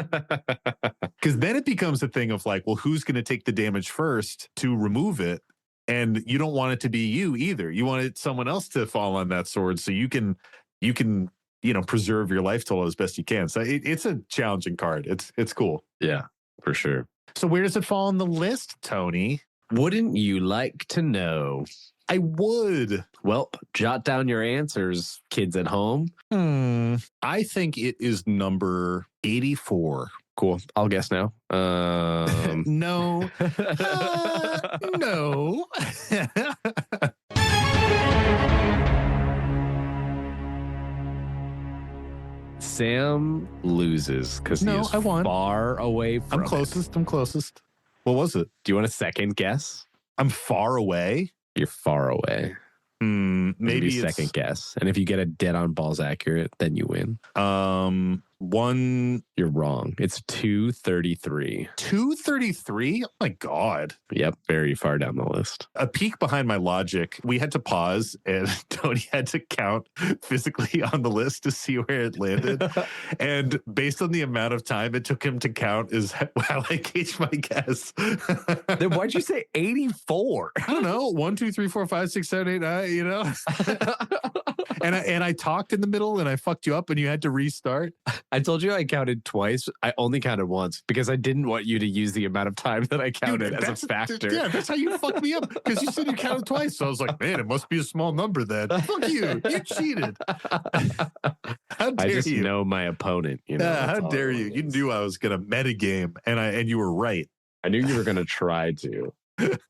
because then it becomes a thing of like, well, who's going to take the damage first to remove it? And you don't want it to be you either. You want someone else to fall on that sword so you can preserve your life total as best you can. So it's a challenging card. It's cool. Yeah, for sure. So where does it fall on the list, Tony? Wouldn't you like to know? I would. Well, jot down your answers, kids at home. I think it is number 84. Cool. I'll guess now. No. No. Sam loses because he's far away from I'm closest. What was it? Do you want a second guess? I'm far away? You're far away. Maybe second guess. And if you get a dead on balls accurate, then you win. You're wrong. It's 233. 233? Oh my God. Yep. Very far down the list. A peek behind my logic. We had to pause and Tony had to count physically on the list to see where it landed. And based on the amount of time it took him to count is how I gauged my guess. Then why'd you say 84? I don't know. 1, 2, 3, 4, 5, 6, 7, 8, 9, And I talked in the middle and I fucked you up and you had to restart. I told you I counted twice. I only counted once because I didn't want you to use the amount of time that I counted as a factor. Yeah, that's how you fucked me up because you said you counted twice. So I was like, man, it must be a small number then. Fuck you. You cheated. How dare you? I just know my opponent. How dare you? You knew I was going to metagame and you were right. I knew you were going to try to.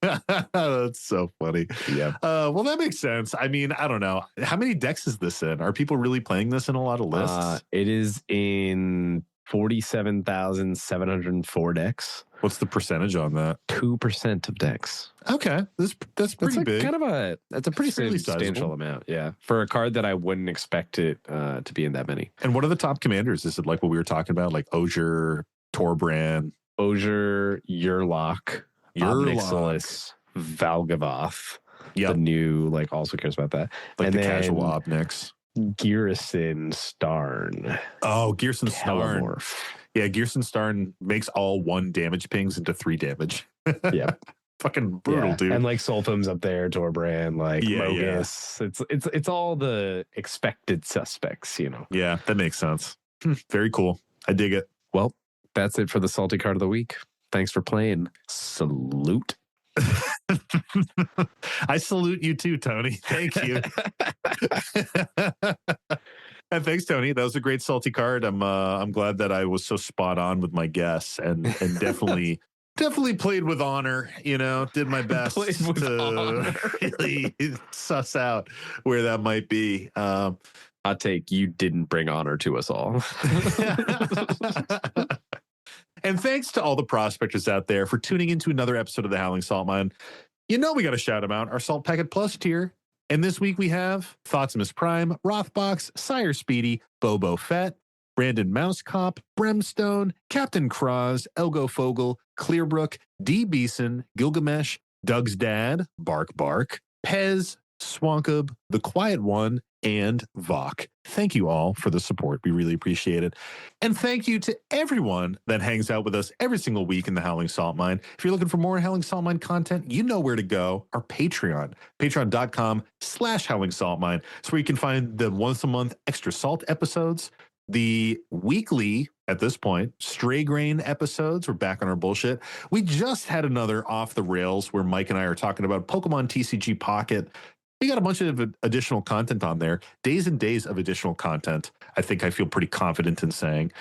That's so funny. Yeah. Well, that makes sense. I mean, I don't know. How many decks is this in? Are people really playing this in a lot of lists? It is in 47,704 decks. What's the percentage on that? 2% of decks. Okay. That's pretty big. That's a pretty fairly substantial sizable amount. Yeah. For a card that I wouldn't expect it to be in that many. And what are the top commanders? Is it like what we were talking about, like Osier, Torbrand, Ogier, Yurlock, Obnixilis, Valgavoth. Yep. The new, like, also cares about that. Like and the then casual Obnix. Gearson Starn. Oh, Gearson Starn. Telemorph. Yeah, Gearson Starn makes all 1 damage pings into 3 damage. Yep. Fucking brutal, dude. And like Solfum's up there, Torbrand, like Mogus. It's all the expected suspects, you know. Yeah, that makes sense. Very cool. I dig it. Well, that's it for the salty card of the week. Thanks for playing. Salute. I salute you too, Tony. Thank you. And thanks, Tony. That was a great salty card. I'm glad that I was so spot on with my guess and definitely played with honor, you know, did my best to really suss out where that might be. Hot take, you didn't bring honor to us all. And thanks to all the prospectors out there for tuning into another episode of the Howling Salt Mine. You know we got to shout them out, our Salt Packet Plus tier. And this week we have Thoughtsmas Prime, Rothbox, Sire Speedy, Bobo Fett, Brandon Mousecop, Brimstone, Captain Cross, Elgo Fogel, Clearbrook, D. Beeson, Gilgamesh, Doug's Dad, Bark Bark, Pez, Swankub, The Quiet One, and Vok. Thank you all for the support. We really appreciate it. And thank you to everyone that hangs out with us every single week in the Howling Salt Mine. If you're looking for more Howling Salt Mine content, you know where to go. Our Patreon, patreon.com/Howling Salt Mine. It's where you can find the once a month extra salt episodes, the weekly, at this point, Stray Grain episodes. We're back on our bullshit. We just had another Off the Rails where Mike and I are talking about Pokemon TCG Pocket. We got a bunch of additional content on there, days and days of additional content. I think I feel pretty confident in saying,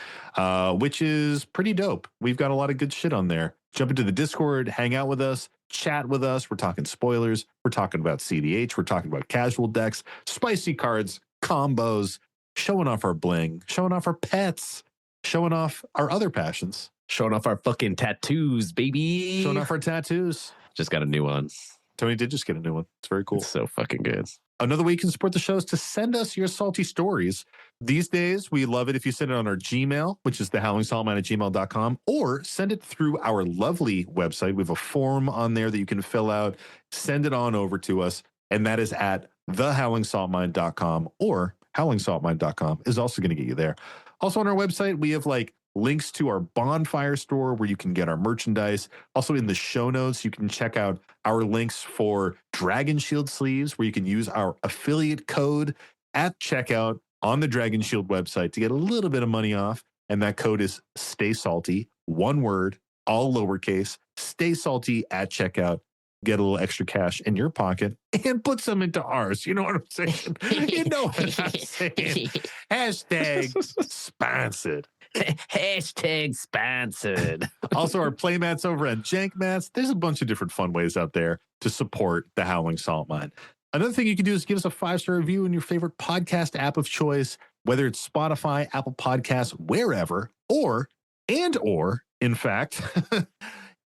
which is pretty dope. We've got a lot of good shit on there. Jump into the Discord, hang out with us, chat with us. We're talking spoilers. We're talking about CDH. We're talking about casual decks, spicy cards, combos, showing off our bling, showing off our pets, showing off our other passions. Showing off our fucking tattoos, baby. Showing off our tattoos. Just got a new one. Tony did just get a new one. It's very cool. It's so fucking good. Another way you can support the show is to send us your salty stories. These days, we love it if you send it on our Gmail, which is thehowlingsaltmine@gmail.com, or send it through our lovely website. We have a form on there that you can fill out. Send it on over to us, and that is at thehowlingsaltmine.com, or howlingsaltmine.com is also going to get you there. Also on our website, we have like links to our bonfire store where you can get our merchandise. Also in the show notes, you can check out our links for Dragon Shield sleeves where you can use our affiliate code at checkout on the Dragon Shield website to get a little bit of money off. And that code is Stay Salty, one word, all lowercase, Stay Salty at checkout. Get a little extra cash in your pocket and put some into ours. You know what I'm saying? You know what I'm saying? Hashtag sponsored. Hashtag sponsored. Also, our playmats over at Jank Mats. There's a bunch of different fun ways out there to support the Howling Salt Mine. Another thing you can do is give us a 5-star review in your favorite podcast app of choice, whether it's Spotify, Apple Podcasts, wherever, or, in fact,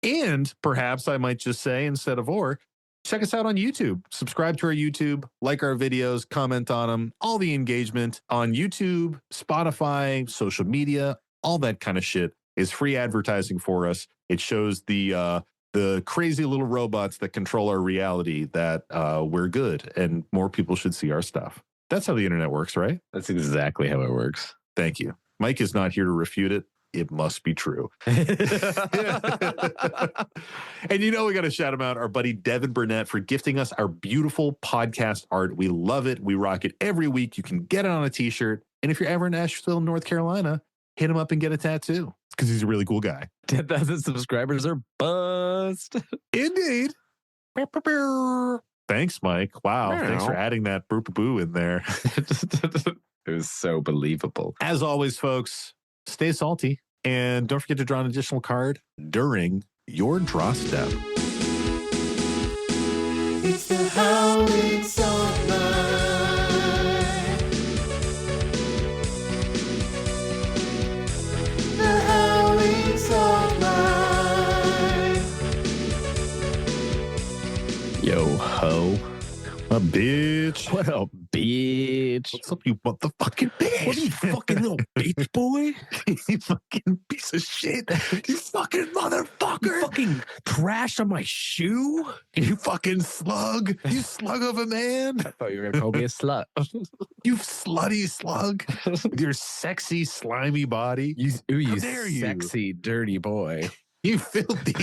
and perhaps I might just say instead of or, check us out on YouTube. Subscribe to our YouTube, like our videos, comment on them, all the engagement on YouTube, Spotify, social media, all that kind of shit is free advertising for us. It shows the crazy little robots that control our reality that we're good and more people should see our stuff. That's how the internet works, right? That's exactly how it works. Thank you. Mike is not here to refute it. It must be true. And you know we got to shout him out, our buddy Devin Burnett, for gifting us our beautiful podcast art. We love it. We rock it every week. You can get it on a t-shirt. And if you're ever in Asheville, North Carolina, hit him up and get a tattoo because he's a really cool guy. 10,000 subscribers are bust. Indeed. Thanks, Mike. Wow. Thanks for adding that boo in there. It was so believable. As always, folks, stay salty. And don't forget to draw an additional card during your draw step. It's the Howling Salt Mine. The Howling Salt Mine. Yo ho. A bitch. What a bitch. bitch? What's up, you motherfucking bitch? What are you fucking little bitch boy? You fucking piece of shit. You fucking motherfucker. You fucking trash on my shoe? You fucking slug. You slug of a man. I thought you were gonna call me a slut. You slutty slug. With your sexy, slimy body. You dare you? sexy, dirty boy. You filthy.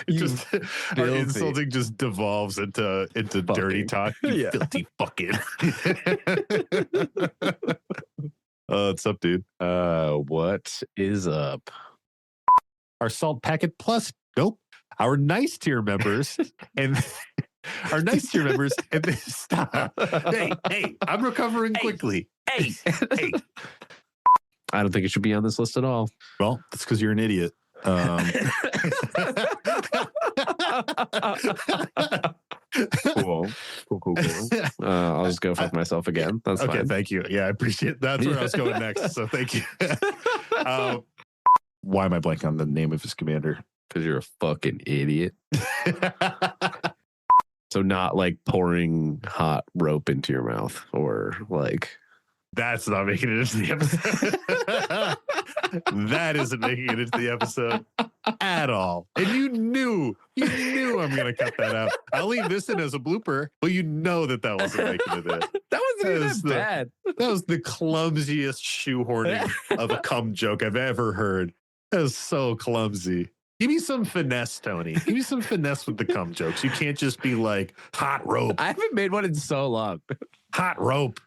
You just our filthy. insulting just devolves into dirty talk. You Yeah. filthy fucking. What's up, dude? What is up? Our Salt Packet Plus. Nope. Our nice tier members and our nice tier members and stop. Hey, I'm recovering quickly. Hey. I don't think it should be on this list at all. Well, that's because you're an idiot. Cool. I'll just go fuck myself again. That's okay. fine. Thank you. Yeah, I appreciate that. That's where I was going next. So thank you. Why am I blanking on the name of his commander? Because you're a fucking idiot. So not like pouring hot rope into your mouth or like. That's not making it into the episode. That isn't making it into the episode at all. And you knew I'm going to cut that out. I'll leave this in as a blooper, but you know that wasn't making it in. That wasn't even that bad. That was the clumsiest shoehorning of a cum joke I've ever heard. That was so clumsy. Give me some finesse, Tony. Give me some finesse with the cum jokes. You can't just be like, hot rope. I haven't made one in so long. Hot rope.